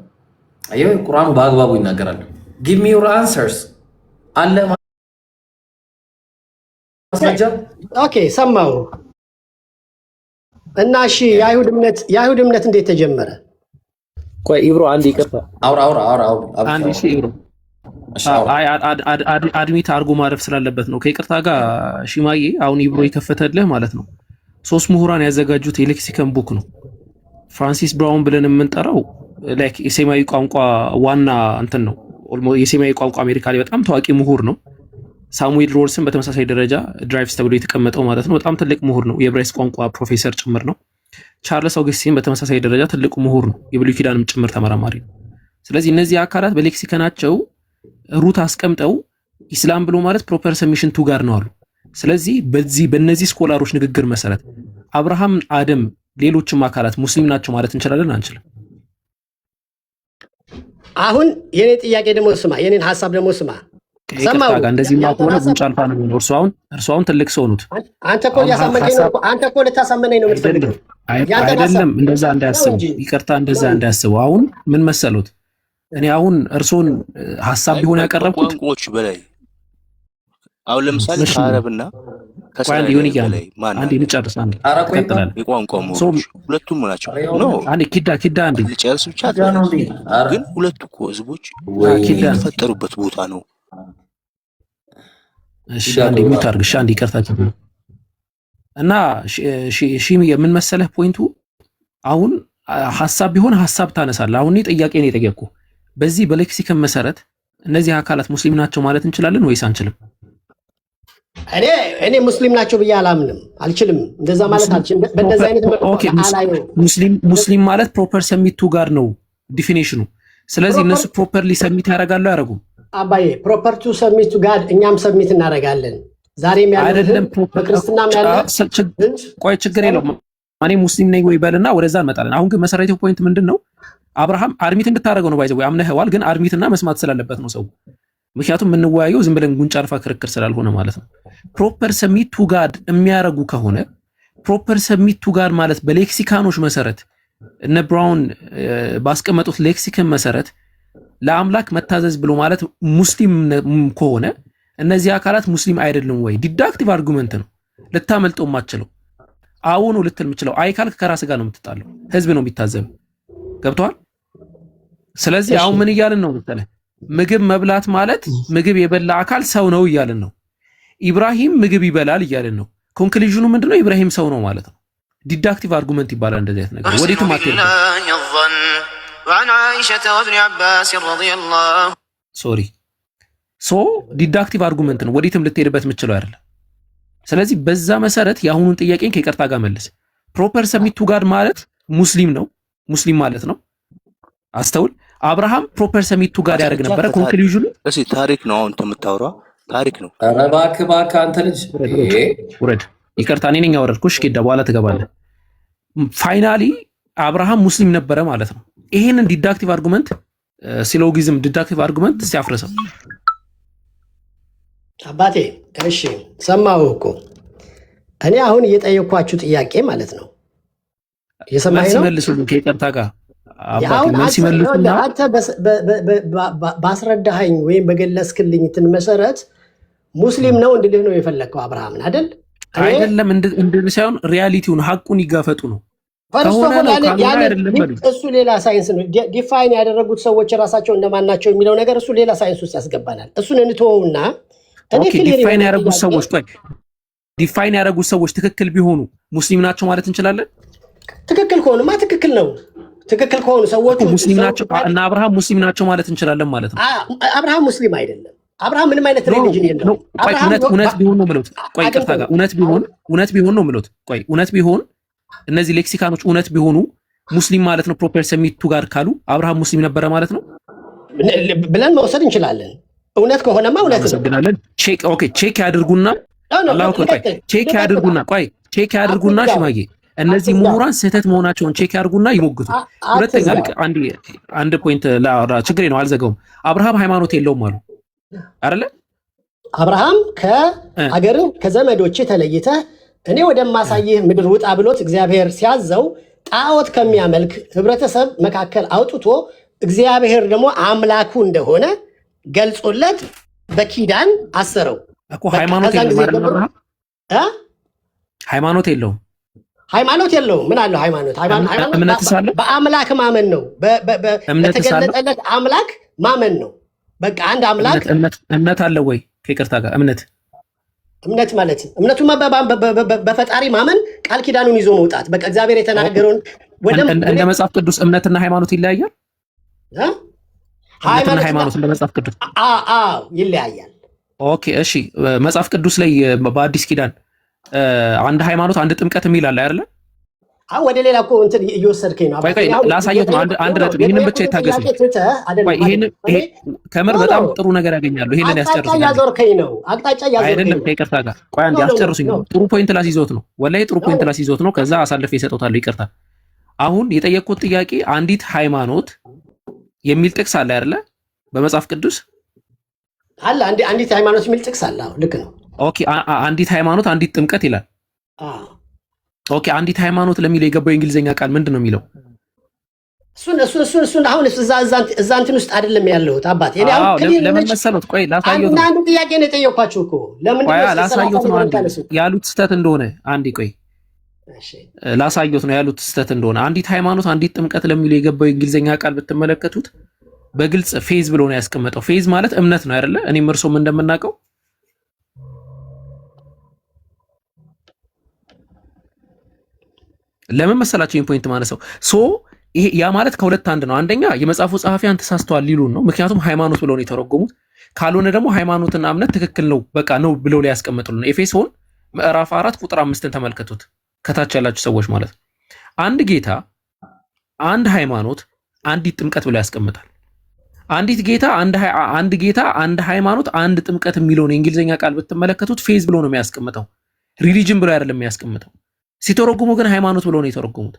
S1: አየው ቁርአኑ በአግባቡ ይናገራል። ጊቭ ሚ ዩር አንሰርስ አለ ማስረጃ።
S6: ኦኬ ሰማው እና እሺ የአይሁድ እምነት እንዴት ተጀመረ?
S7: ቆይ ኢብሮ አንድ ይቅርታ
S1: አውራ
S7: አንድ እሺ ኢብሮ አድሚት አድርጎ ማረፍ ስላለበት ነው። ከይቅርታ ጋር ሺማዬ አሁን ኢብሮ የከፈተልህ ማለት ነው 3 ምሁራን ያዘጋጁት የሌክሲከን ቡክ ነው። ፍራንሲስ ብራውን ብለን የምንጠራው ላይክ የሴማዊ ቋንቋ ዋና እንትን ነው። የሴማዊ ቋንቋ አሜሪካ ላይ በጣም ታዋቂ ምሁር ነው። ሳሙኤል ሮልስን በተመሳሳይ ደረጃ ድራይቭስ ተብሎ የተቀመጠው ማለት ነው በጣም ትልቅ ምሁር ነው። የዕብራይስጥ ቋንቋ ፕሮፌሰር ጭምር ነው። ቻርልስ አውግስቲን በተመሳሳይ ደረጃ ትልቁ ምሁር ነው። የብሉይ ኪዳንም ጭምር ተመራማሪ ነው። ስለዚህ እነዚህ አካላት በሌክሲከናቸው ሩት አስቀምጠው ኢስላም ብሎ ማለት ፕሮፐር ሰብሚሽን ቱ ጋር ነው አሉ። ስለዚህ በእነዚህ ስኮላሮች ንግግር መሰረት አብርሃም፣ አደም፣ ሌሎችም አካላት ሙስሊም ናቸው ማለት እንችላለን አንችልም?
S6: አሁን የኔ ጥያቄ ደግሞ ስማ፣ የኔን ሀሳብ ደግሞ ስማ።
S7: ሰማው እንደዚህ ከሆነ ጉንጫ አልፋ ነው የሚሆነው። እርሱ አሁን ትልቅ ሰው ኑት።
S6: አንተ እኮ እያሳመነኝ ነው። አንተ እኮ ልታሳመነኝ ነው የምትፈልገው።
S7: አይደለም እንደዛ እንዳያስቡ፣ ይቅርታ እንደዛ እንዳያስቡ። አሁን ምን መሰሉት? እኔ አሁን እርሶን ሐሳብ ቢሆን ያቀረብኩት
S4: ቋንቋዎች በላይ አሁን ለምሳሌ ከአረብና ከእስራኤል በላይ ማን
S7: አንዴ ልጨርስ። አንዴ
S4: ቀጥላል። የቋንቋው ምሁሮች ሁለቱም ናቸው።
S7: አንዴ ኪዳ አንዴ
S4: ልጨርስ ብቻ ግን ሁለቱ እኮ ህዝቦች የተፈጠሩበት ቦታ ነው።
S7: እሺ አንዴ ምታርግ እሺ አንዴ ይቅርታ እና ምን መሰለህ ፖይንቱ አሁን ሐሳብ ቢሆን ሐሳብ ታነሳለህ። አሁን እኔ ጥያቄ ነው የጠየቅኩ። በዚህ በሌክሲከን መሰረት እነዚህ አካላት ሙስሊም ናቸው ማለት እንችላለን ወይስ አንችልም?
S6: እኔ ሙስሊም ናቸው ብዬ አላምንም፣ አልችልም። እንደዛ ማለት አልችልም። በእንደዛ አይነት
S7: ሙስሊም ማለት ፕሮፐር ሰሚት ቱ ጋር ነው ዲፊኒሽኑ። ስለዚህ እነሱ ፕሮፐርሊ ሰሚት ያደርጋሉ አያደርጉም?
S6: አባዬ ፕሮፐር ቱ ሰሚት ቱ ጋር እኛም ሰሚት እናደርጋለን። ዛሬም ያለው በክርስትናም ያለው
S7: ቆይ ችግር የለውም። እኔ ሙስሊም ነኝ ወይ በልና ወደዛ እንመጣለን። አሁን ግን መሰረታዊ ፖይንት ምንድነው? አብርሃም አድሚት እንድታደርገው ነው ባይዘው አምነህዋል። ግን አድሚትና መስማት ስላለበት ነው ሰው። ምክንያቱም የምንወያየው ዝም ብለን ጉንጫ አልፋ ክርክር ስላልሆነ ማለት ነው። ፕሮፐር ሰሚት ቱ ጋር የሚያደርጉ ከሆነ ፕሮፐር ሰሚት ቱ ጋር ማለት በሌክሲካኖች መሰረት እነ ብራውን ባስቀመጡት ሌክሲከን መሰረት ለአምላክ መታዘዝ ብሎ ማለት ሙስሊም ከሆነ እነዚህ አካላት ሙስሊም አይደሉም ወይ? ዲዳክቲቭ አርጉመንት ነው፣ ልታመልጠው የማትችለው አሁን ልትል የምችለው። አይ ካልክ ከራስ ጋር ነው የምትጣለው፣ ህዝብ ነው የሚታዘብ። ገብቷል? ስለዚህ አሁን ምን እያልን ነው መሰለህ? ምግብ መብላት ማለት ምግብ የበላ አካል ሰው ነው እያልን ነው። ኢብራሂም ምግብ ይበላል እያልን ነው። ኮንክሉዥኑ ምንድነው? ኢብራሂም ሰው ነው ማለት ነው። ዲዳክቲቭ አርጉመንት ይባላል እንደዚህ አይነት ነገር። ወዴትም አትሄድም። ሶሪ ዲዳክቲቭ አርጉመንት ነው፣ ወዴትም ልትሄድበት የምችለው አይደለም። ስለዚህ በዛ መሰረት የአሁኑን ጥያቄን ከይቅርታ ጋር መልስ። ፕሮፐር ሰሚት ቱ ጋድ ማለት ሙስሊም ነው፣ ሙስሊም ማለት ነው። አስተውል። አብርሃም ፕሮፐር ሰሚት ቱ ጋድ ያደርግ ነበረ። ኮንክሉዥኑ
S4: ታሪክ ነው። አሁን የምታወራው ታሪክ ነው።
S1: ኧረ እባክህ አንተ ልጅ
S7: ውረድ። ይቅርታ እኔ ነኝ ያወረድኩሽ። ጌዳ በኋላ ትገባለህ። ፋይናሊ አብርሃም ሙስሊም ነበረ ማለት ነው። ይሄንን ዲዳክቲቭ አርጉመንት ሲሎጊዝም ዲዳክቲቭ አርጉመንት ሲያፍረሰው
S6: አባቴ እሺ ሰማሁ እኮ እኔ አሁን እየጠየኳችሁ ጥያቄ ማለት ነው። እየሰማኸኝ ነው?
S7: መልሱልኝ ከይቅርታ ጋር አባቴ መልስ ይመልሱና
S6: አንተ ባስረዳኸኝ ወይም በገለጽክልኝ እንትን መሰረት ሙስሊም ነው እንድልህ ነው የፈለግከው አብርሃምን አይደል?
S7: አይደለም እንድልህ ሳይሆን ሪያሊቲውን ሀቁን ይጋፈጡ ነው።
S6: እሱ ሌላ ሳይንስ ነው። ዲፋይን ያደረጉት ሰዎች ራሳቸው እንደማን ናቸው የሚለው ነገር እሱ ሌላ ሳይንስ ውስጥ ያስገባናል። እሱን እንተወውና
S7: ዲፋይን ያደረጉት ሰዎች ዲፋይን ያደረጉት ሰዎች ትክክል ቢሆኑ ሙስሊም ናቸው ማለት እንችላለን?
S6: ትክክል ከሆኑማ ትክክል ነው። ትክክል ከሆኑ ሰዎች
S7: ሙስሊም ናቸው እና አብርሃም ሙስሊም ናቸው ማለት እንችላለን ማለት ነው።
S6: አብርሃም ሙስሊም አይደለም። አብርሃም ምንም አይነት ሪሊጅን የለውም።
S7: እውነት ቢሆን ነው የምለው። ቆይ ይቅርታ ጋር እውነት ቢሆን ነው የምለው። ቆይ እውነት ቢሆን እነዚህ ሌክሲካኖች እውነት ቢሆኑ ሙስሊም ማለት ነው ፕሮፐር ሰሚት ቱ ጋር ካሉ አብርሃም ሙስሊም ነበረ ማለት ነው
S6: ብለን መውሰድ እንችላለን። እውነት ከሆነማ እውነት
S7: ነው። ቼክ ያድርጉና ቼክ ያድርጉና ሽማዬ እነዚህ ምሁራን ስህተት መሆናቸውን ቼክ ያድርጉና ይሞግቱ። ሁለተኛ አንድ ፖይንት ችግሬ ነው አልዘጋውም። አብርሃም ሃይማኖት የለውም አሉ አይደለ?
S6: አብርሃም ከአገርህ ከዘመዶች ተለይተህ እኔ ወደማሳይህ ምድር ውጣ ብሎት እግዚአብሔር ሲያዘው ጣዖት ከሚያመልክ ህብረተሰብ መካከል አውጥቶ እግዚአብሔር ደግሞ አምላኩ እንደሆነ ገልጾለት በኪዳን አሰረው
S7: እኮ። ሃይማኖት የለውም። ሃይማኖት የለውም። ምን አለው ሃይማኖት? በአምላክ ማመን ነው። በተገለጠለት አምላክ ማመን ነው። በቃ አንድ አምላክ። እምነት አለው ወይ? ከይቅርታ ጋር እምነት
S6: ማለት እምነቱማ በፈጣሪ ማመን ቃል ኪዳኑን ይዞ መውጣት። በቃ እግዚአብሔር የተናገረውን
S7: እንደ መጽሐፍ ቅዱስ እምነትና ሃይማኖት ይለያያል። ሃይማኖት እንደ መጽሐፍ ቅዱስ
S6: ይለያያል።
S7: ኦኬ እሺ። መጽሐፍ ቅዱስ ላይ በአዲስ ኪዳን አንድ ሃይማኖት አንድ ጥምቀት የሚል አለ አይደለ?
S6: ወደ ሌላ እኮ እንትን እየወሰድከኝ ነው።
S7: ላሳየት ነው። አንድ ነጥብ። ይህንን ብቻ ይታገሱ። ከምር በጣም ጥሩ ነገር ያገኛሉ። ይህንን ያስጨርሱኝ።
S6: ያዞርከኝ ነው። አቅጣጫ ያዞርከኝ
S7: አይደለም። ከይቅርታ ጋር ቆይ አንዴ ያስጨርሱኝ። ጥሩ ፖይንት ላስይዞት ነው። ወላሂ ጥሩ ፖይንት ላስይዞት ነው። ከዛ አሳልፌ እሰጠውታለሁ። ይቅርታ። አሁን የጠየቅኩት ጥያቄ አንዲት ሃይማኖት የሚል ጥቅስ አለ አይደለ? በመጽሐፍ ቅዱስ
S6: አለ። አንዲት ሃይማኖት የሚል ጥቅስ አለ። ልክ ነው።
S7: ኦኬ። አንዲት ሃይማኖት አንዲት ጥምቀት ይላል። ኦኬ። አንዲት ሃይማኖት ለሚለው የገባው የእንግሊዝኛ ቃል ምንድን ነው የሚለው?
S6: እሱን አሁን እዛ እንትን ውስጥ አይደለም ያለሁት አባቴ።
S7: ለምን መሰሎት? ቆይ ላሳየሁት ነው።
S6: አንዱ ጥያቄ ነው የጠየኳችሁ እኮ
S7: ላሳየሁት ነው ያሉት ስህተት እንደሆነ። አንዴ ቆይ ላሳየሁት ነው ያሉት ስህተት እንደሆነ። አንዲት ሃይማኖት አንዲት ጥምቀት ለሚለው የገባው የእንግሊዝኛ ቃል ብትመለከቱት በግልጽ ፌዝ ብሎ ነው ያስቀመጠው። ፌዝ ማለት እምነት ነው አይደለ? እኔም እርሶም እንደምናውቀው ለምን መሰላችሁ ይሄን ፖይንት ማነሳው? ይሄ ያ ማለት ከሁለት አንድ ነው። አንደኛ የመጽሐፉ ጸሐፊያን ተሳስተዋል ሊሉን ነው፣ ምክንያቱም ሃይማኖት ብለው ነው የተረጎሙት። ካልሆነ ደግሞ ሃይማኖትና እምነት ትክክል ነው በቃ ነው ብለው ሊያስቀምጡልን። ኤፌሶን ምዕራፍ 4 ቁጥር 5ን ተመልከቱት፣ ከታች ያላችሁ ሰዎች ማለት ነው። አንድ ጌታ፣ አንድ ሃይማኖት፣ አንዲት ጥምቀት ብሎ ያስቀምጣል። አንድ ጌታ፣ አንድ ሃይማኖት፣ አንድ ጥምቀት የሚለውን የእንግሊዝኛ ቃል ብትመለከቱት ፌዝ ብሎ ነው የሚያስቀምጠው፣ ሪሊጅን ብሎ አይደለም የሚያስቀምጠው። ሲተረጉሙ ግን ሃይማኖት ብለው ነው የተረጎሙት።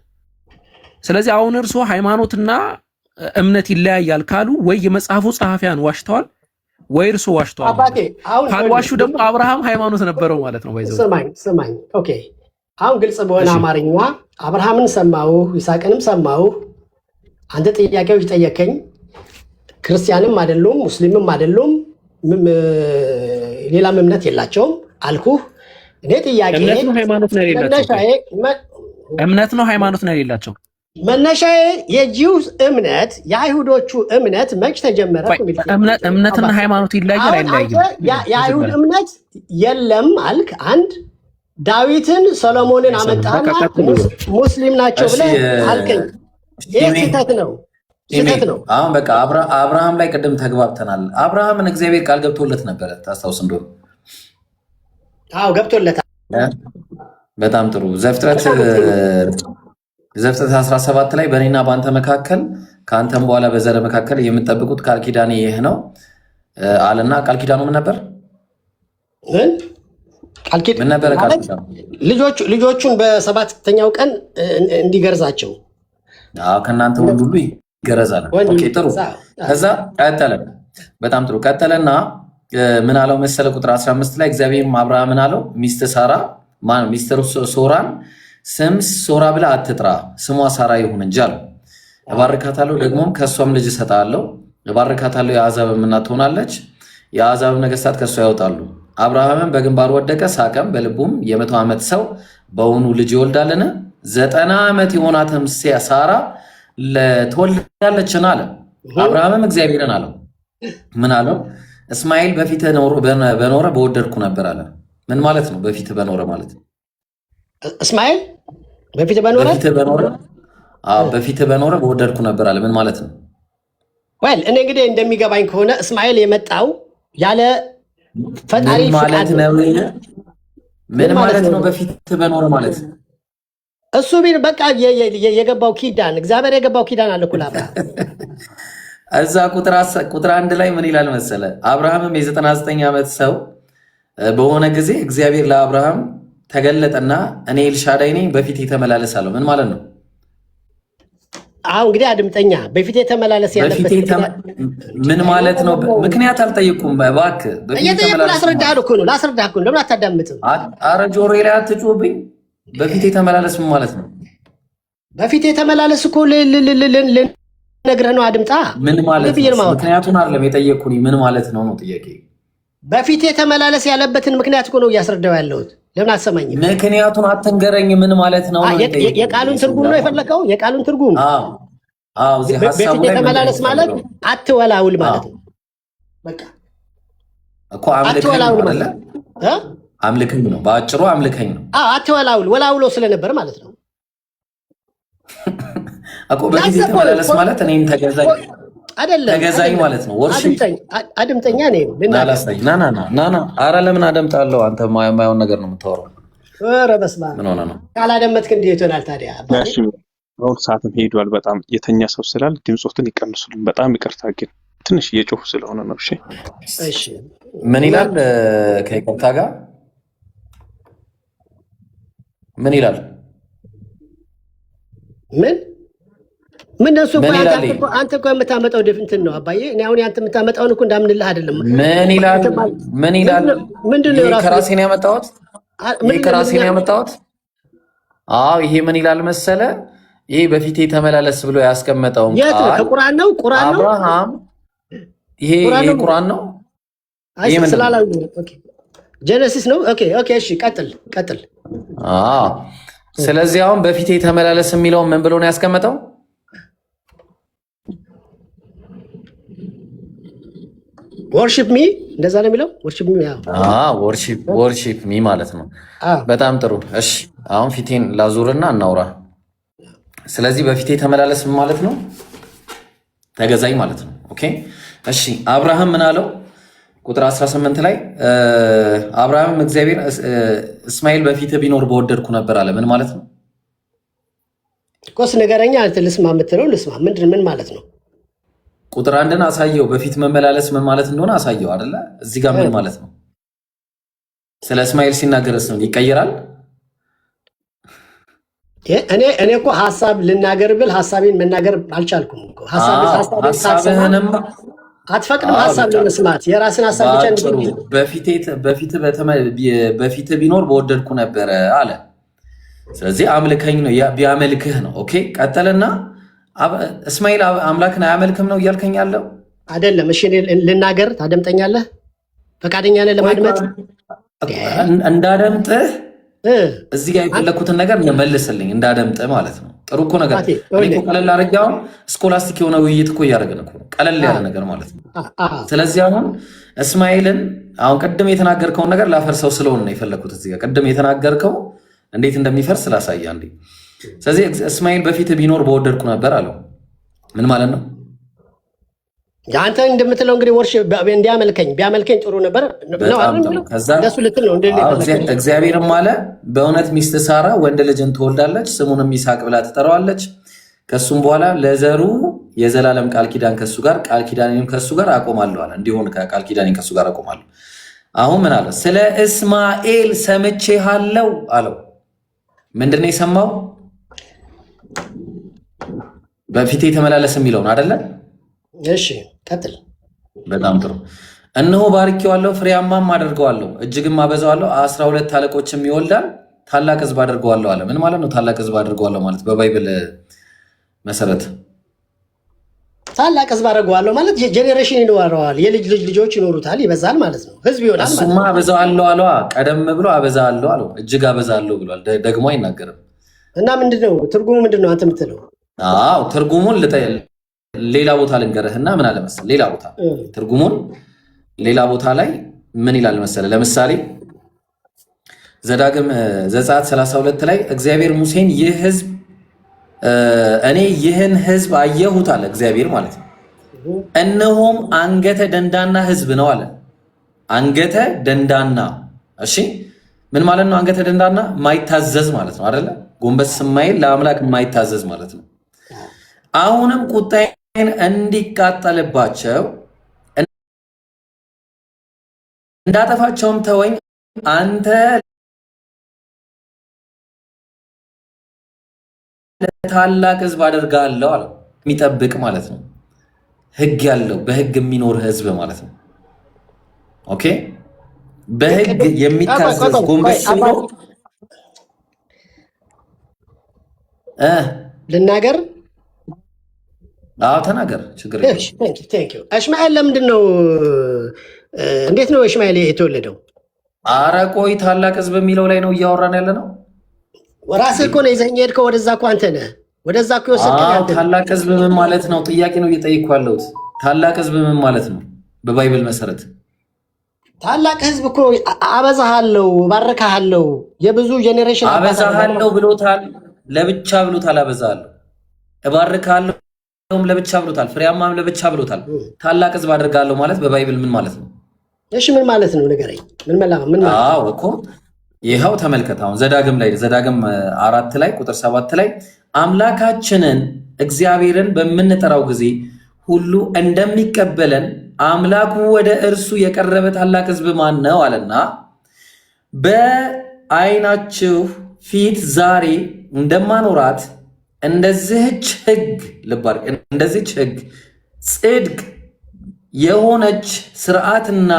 S7: ስለዚህ አሁን እርሶ ሃይማኖትና እምነት ይለያያል ካሉ ወይ የመጽሐፉ ጸሐፊያን ዋሽተዋል ወይ እርሶ ዋሽተዋል። ካልዋሹ ደግሞ አብርሃም ሃይማኖት ነበረው ማለት ነው። ባይዘው
S6: ስማኝ። ኦኬ፣ አሁን ግልጽ በሆነ አማርኛ አብርሃምን ሰማሁ፣ ይስሐቅንም ሰማሁ። አንተ ጥያቄዎች ጠየቀኝ። ክርስቲያንም አይደሉም ሙስሊምም አይደሉም ሌላም እምነት የላቸውም አልኩህ። እኔ ጥያቄ
S7: እምነት ነው ሃይማኖት ነው የሌላቸው።
S6: መነሻዬ የጂው እምነት የአይሁዶቹ እምነት መች ተጀመረ?
S7: እምነትና ሃይማኖት ይለያያል አይለያይም?
S6: የአይሁድ እምነት የለም አልክ። አንድ ዳዊትን ሰሎሞንን አመጣና ሙስሊም ናቸው ብለህ አልከኝ። ይህ ስህተት ነው።
S1: አሁን በቃ አብርሃም ላይ ቅድም ተግባብተናል። አብርሃምን እግዚአብሔር ቃል ገብቶለት ነበረ፣ ታስታውስ እንደሆነ።
S6: አዎ ገብቶለታል።
S1: በጣም ጥሩ። ዘፍጥረት 17 ላይ በእኔና በአንተ መካከል ከአንተም በኋላ በዘር መካከል የምጠብቁት ቃል ኪዳኔ ይህ ነው አለና፣ ቃል ኪዳኑ ምን ነበር? ምን ነበረ ቃል ኪዳኑ?
S6: ልጆቹን በሰባተኛው ቀን እንዲገርዛቸው።
S1: ከእናንተ ወንድ ሁሉ ይገረዛል። ጥሩ። ከዛ ቀጠለ። በጣም ጥሩ ቀጠለና ምን አለው መሰለ? ቁጥር 15 ላይ እግዚአብሔርም አብርሃምን አለው ሚስት ሳራ ሚስት ሶራን ስም ሶራ ብላ አትጥራ፣ ስሟ ሳራ ይሁን እንጂ አለው። እባርካታለሁ፣ ደግሞም ከእሷም ልጅ እሰጣለሁ። እባርካታለሁ፣ የአሕዛብም እናት ትሆናለች፣ የአሕዛብ ነገሥታት ከእሷ ያወጣሉ። አብርሃምም በግንባሩ ወደቀ፣ ሳቀም፣ በልቡም የ100 ዓመት ሰው በውኑ ልጅ ይወልዳልን? 90 ዓመት የሆናትም ሳራ ትወልዳለችን አለ። አብርሃምም እግዚአብሔርን አለው ምን አለው? እስማኤል በፊት በኖረ በወደድኩ ነበር አለ። ምን ማለት ነው? በፊት በኖረ ማለት ነው።
S6: እስማኤል በፊት በኖረ
S1: በወደድኩ ነበር አለ። ምን ማለት ነው?
S6: እኔ እንግዲህ እንደሚገባኝ ከሆነ እስማኤል የመጣው ያለ ፈጣሪ
S1: ማለት ነው። ምን ማለት ነው? በፊት በኖረ ማለት
S6: እሱ ቢል በቃ የገባው ኪዳን እግዚአብሔር የገባው ኪዳን አለ እኮ ለአብርሃም።
S1: እዛ ቁጥር 1 ላይ ምን ይላል መሰለ? አብርሃምም የ99 ዓመት ሰው በሆነ ጊዜ እግዚአብሔር ለአብርሃም ተገለጠና እኔ ኤልሻዳይ ነኝ፣ በፊት የተመላለሳለሁ። ምን ማለት ነው?
S6: አሁን እንግዲህ አድምጠኛ በፊቴ ተመላለስ ያለበት
S1: ምን ማለት ነው? ምክንያት አልጠየቁም። እባክህ በፊቴ ተመላለስ
S6: ላስረዳህ እኮ ነው። ለምን አታዳምጥም?
S1: ኧረ ጆሮዬ ላይ አትጮህብኝ። በፊቴ ተመላለስ ምን ማለት ነው?
S6: በፊቴ ተመላለስ እኮ ልነግርህ ነው። አድምጣ።
S1: ምን ማለት ነው? ምክንያቱን አይደለም የጠየቅኩኝ። ምን ማለት ነው ነው ጥያቄ።
S6: በፊቴ ተመላለስ ያለበትን ምክንያት እኮ ነው እያስረዳው ያለሁት። ለምን አትሰማኝም?
S1: ምክንያቱን አትንገረኝ። ምን ማለት ነው?
S6: የቃሉን ትርጉም ነው የፈለከው? የቃሉን ትርጉም
S1: እዚህ ሐሳቡ ላይ
S6: ተመላለስ ማለት አትወላውል ማለት ነው። በቃ
S1: እኮ አምልከኝ አይደለ? አምልከኝ ነው በአጭሩ፣ አምልከኝ ነው።
S6: አትወላውል፣ ወላውሎ ስለነበር ማለት ነው
S1: እኮ በፊት ተመላለስ ማለት እኔን ተገዛኝ አይደለም፣ ተገዛኝ ማለት ነው።
S6: አድምጠኛ ነኝ
S1: ና ኧረ ለምን አደምጣለሁ? አንተ የማየውን ነገር ነው የምታወራው።
S6: ኧረ በስመ አብ።
S1: ምን ሆነ ነው?
S6: ካላደመጥክ እንዴት ይሆናል ታዲያ?
S8: አሁን ሰዓትም ሄዷል። በጣም የተኛ ሰው ስላል ድምፆትን ይቀንሱልን። በጣም ይቅርታ፣ ግን ትንሽ እየጮሁ ስለሆነ ነው።
S6: እሺ
S1: ምን ይላል? ከይቅርታ ጋር ምን ይላል?
S6: ምን እሱ አንተ እኮ የምታመጣው እንትን ነው አባዬ። እኔ አሁን አንተ የምታመጣውን እኮ እንዳምንልህ አይደለም።
S1: ምን ይላል?
S6: ምንድነው?
S1: ከራሴ ነው ያመጣሁት። ይሄ ምን ይላል መሰለ? ይሄ በፊቴ ተመላለስ ብሎ ያስቀመጠውን ቃል
S6: ከቁርአን ነው።
S1: አብርሃም ይሄ ቁርአን ነው።
S6: ይሄ ምን ስላላው? ኦኬ ጄኔሲስ ነው። ኦኬ እሺ፣ ቀጥል።
S1: ስለዚህ አሁን በፊቴ ተመላለስ የሚለው ምን ብሎ ነው ያስቀመጠው?
S6: ወርሺፕ ሚ እንደዛ ነው የሚለው።
S1: ወርሺፕ ሚ ማለት ነው። በጣም ጥሩ። እሺ አሁን ፊቴን ላዙርና እናውራ። ስለዚህ በፊቴ ተመላለስ ማለት ነው ተገዛኝ ማለት ነው። ኦኬ እሺ አብርሃም ምን አለው? ቁጥር 18 ላይ አብርሃም እግዚአብሔር እስማኤል በፊት ቢኖር በወደድኩ ነበር አለ። ምን ማለት ነው?
S6: ኮስ ነገረኛ ልስማ የምትለው ልስማ። ምን ማለት ነው?
S1: ቁጥር አንድን አሳየው። በፊት መመላለስ ምን ማለት እንደሆነ አሳየው አይደለ? እዚህ ጋር ምን ማለት ነው? ስለ እስማኤል ሲናገርስ ነው ይቀየራል?
S6: እኔ እኮ ሀሳብ ልናገር ብል ሀሳቤን መናገር አልቻልኩም እኮ።
S1: ሀሳብህንም
S6: አትፈቅድም ሀሳብ ለመስማት የራስን ሀሳብ ብቻ
S1: በፊት ቢኖር በወደድኩ ነበረ አለ። ስለዚህ አምልከኝ ነው ቢያመልክህ ነው። ኦኬ ቀጠልና እስማኤል አምላክን አያመልክም ነው እያልከኝ ያለው
S6: አይደለም? እሺ ልናገር፣ ታደምጠኛለህ? ፈቃደኛ ነህ ለማድመጥ?
S1: እንዳደምጥህ እዚህ ጋር የፈለኩትን ነገር መልስልኝ፣ እንዳደምጥህ ማለት ነው። ጥሩ እኮ ነገር እኮ ቀለል አድርጌ አሁን ስኮላስቲክ የሆነ ውይይት እኮ እያደረግን እኮ ነው፣ ቀለል ያለ ነገር ማለት ነው። ስለዚህ አሁን እስማኤልን አሁን ቅድም የተናገርከውን ነገር ላፈርሰው ስለሆነ ነው የፈለኩት። እዚህ ጋር ቅድም የተናገርከው እንዴት እንደሚፈርስ ላሳያ እንዴ። ስለዚህ እስማኤል በፊት ቢኖር በወደድኩ ነበር አለው። ምን ማለት ነው?
S6: አንተ እንደምትለው እንግዲህ ቢያመልከኝ ጥሩ ነበር ነው አይደል? እንደሱ ልትል ነው።
S1: እግዚአብሔርም አለ በእውነት ሚስት ሳራ ወንድ ልጅን ትወልዳለች፣ ስሙንም ይስሐቅ ብላ ትጠራዋለች። ከሱም በኋላ ለዘሩ የዘላለም ቃል ኪዳን ከሱ ጋር ቃል ኪዳኔንም ከሱ ጋር አቆማለሁ አለ። እንዲሆን ቃል ኪዳኔን ከሱ ጋር አቆማለሁ። አሁን ምን አለ? ስለ እስማኤል ሰምቼሃለሁ አለው። ምንድን ነው የሰማው? በፊቴ ተመላለስ የሚለውን አይደለ?
S6: እሺ ቀጥል።
S1: በጣም ጥሩ። እነሆ ባርኬዋለሁ፣ ፍሬያማም አደርገዋለሁ፣ እጅግም አበዛዋለሁ፣ 12 አለቆችም ይወልዳል፣ ታላቅ ሕዝብ አደርገዋለሁ አለ። ምን ማለት ነው ታላቅ ሕዝብ አደርገዋለሁ ማለት? በባይብል መሰረት
S6: ታላቅ ሕዝብ አደርገዋለሁ ማለት ጄኔሬሽን ይኖረዋል፣ የልጅ ልጆች ይኖሩታል፣ ይበዛል ማለት ነው። ሕዝብ ይሆናል ማለት ነው።
S1: እሱማ አበዛዋለሁ አለ። ቀደም ብሎ አበዛዋለሁ አለው፣ እጅግ አበዛዋለሁ ብሏል። ደግሞ አይናገርም።
S6: እና ምንድነው ትርጉሙ? ምንድነው አንተ የምትለው?
S1: ትርጉሙን ሌላ ቦታ ልንገርህና ምን አለ መሰለህ፣ ሌላ ቦታ ትርጉሙን ሌላ ቦታ ላይ ምን ይላል መሰለህ? ለምሳሌ ዘጸአት 32 ላይ እግዚአብሔር ሙሴን እኔ ይህን ህዝብ አየሁት አለ እግዚአብሔር ማለት ነው። እነሆም አንገተ ደንዳና ህዝብ ነው አለ። አንገተ ደንዳና። እሺ ምን ማለት ነው? አንገተ ደንዳና ማይታዘዝ ማለት ነው አይደለ? ጎንበስ የማይል ለአምላክ የማይታዘዝ ማለት ነው። አሁንም ቁጣዬን እንዲቃጠልባቸው እንዳጠፋቸውም ተወኝ፣ አንተ ታላቅ ህዝብ አደርጋለሁ አለ። የሚጠብቅ ማለት ነው። ህግ ያለው በህግ የሚኖር ህዝብ ማለት ነው። ኦኬ በህግ የሚታዘዝ ጎንበስ ብሎ
S6: ልናገር።
S1: አዎ ተናገር፣ ችግር የለም።
S6: እስማኤል ለምንድን ነው እንዴት ነው እስማኤል የተወለደው?
S1: አረ ቆይ ታላቅ ህዝብ የሚለው ላይ ነው እያወራን ያለ ነው።
S6: ራስህ እኮ ነው ይዘኸኝ ሄድከው። ወደዛ እኮ አንተ ነህ ወደዛ እኮ የወሰድከኝ አንተ።
S1: ታላቅ ህዝብ ምን ማለት ነው? ጥያቄ ነው እየጠየቅኩ ያለሁት። ታላቅ ህዝብ ምን ማለት ነው? በባይብል መሰረት
S6: ታላቅ ህዝብ እኮ አበዛሃለሁ፣ ባረካሃለሁ፣ የብዙ ጄኔሬሽን
S1: አበዛሃለሁ ብሎታል። ለብቻ ብሎታል። አበዛሃለሁ፣ እባርካለሁም ለብቻ ብሎታል። ፍሬያማም ለብቻ ብሎታል። ታላቅ ህዝብ አድርጋለሁ ማለት በባይብል ምን ማለት ነው?
S6: እሺ ምን ማለት ነው ንገረኝ። ምን ማለት?
S1: አዎ እኮ ይኸው ተመልከት። አሁን ዘዳግም 4 ላይ ቁጥር 7 ላይ አምላካችንን እግዚአብሔርን በምንጠራው ጊዜ ሁሉ እንደሚቀበለን አምላኩ ወደ እርሱ የቀረበ ታላቅ ህዝብ ማን ነው አለና በዓይናችሁ ፊት ዛሬ እንደማኖራት እንደዚህች ህግ ጽድቅ የሆነች ስርዓትና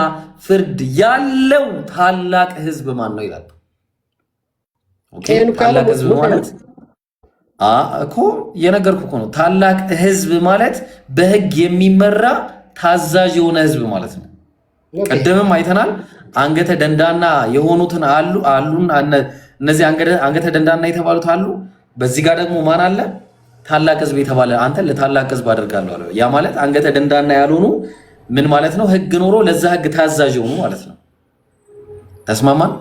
S1: ፍርድ ያለው ታላቅ ህዝብ ማን ነው ይላል። ታላቅ ህዝብ ማለት እኮ የነገርኩህ እኮ ነው። ታላቅ ህዝብ ማለት በህግ የሚመራ ታዛዥ የሆነ ህዝብ ማለት ነው። ቀደምም አይተናል። አንገተ ደንዳና የሆኑትን አሉን። እነዚህ አንገተ ደንዳና የተባሉት አሉ። በዚህ ጋር ደግሞ ማን አለ? ታላቅ ህዝብ የተባለ አንተ ለታላቅ ህዝብ አደርጋለሁ አለ። ያ ማለት አንገተ ደንዳና ያልሆኑ ምን ማለት ነው? ህግ ኖሮ ለዛ ህግ ታዛዥ የሆኑ ማለት ነው። ተስማማን?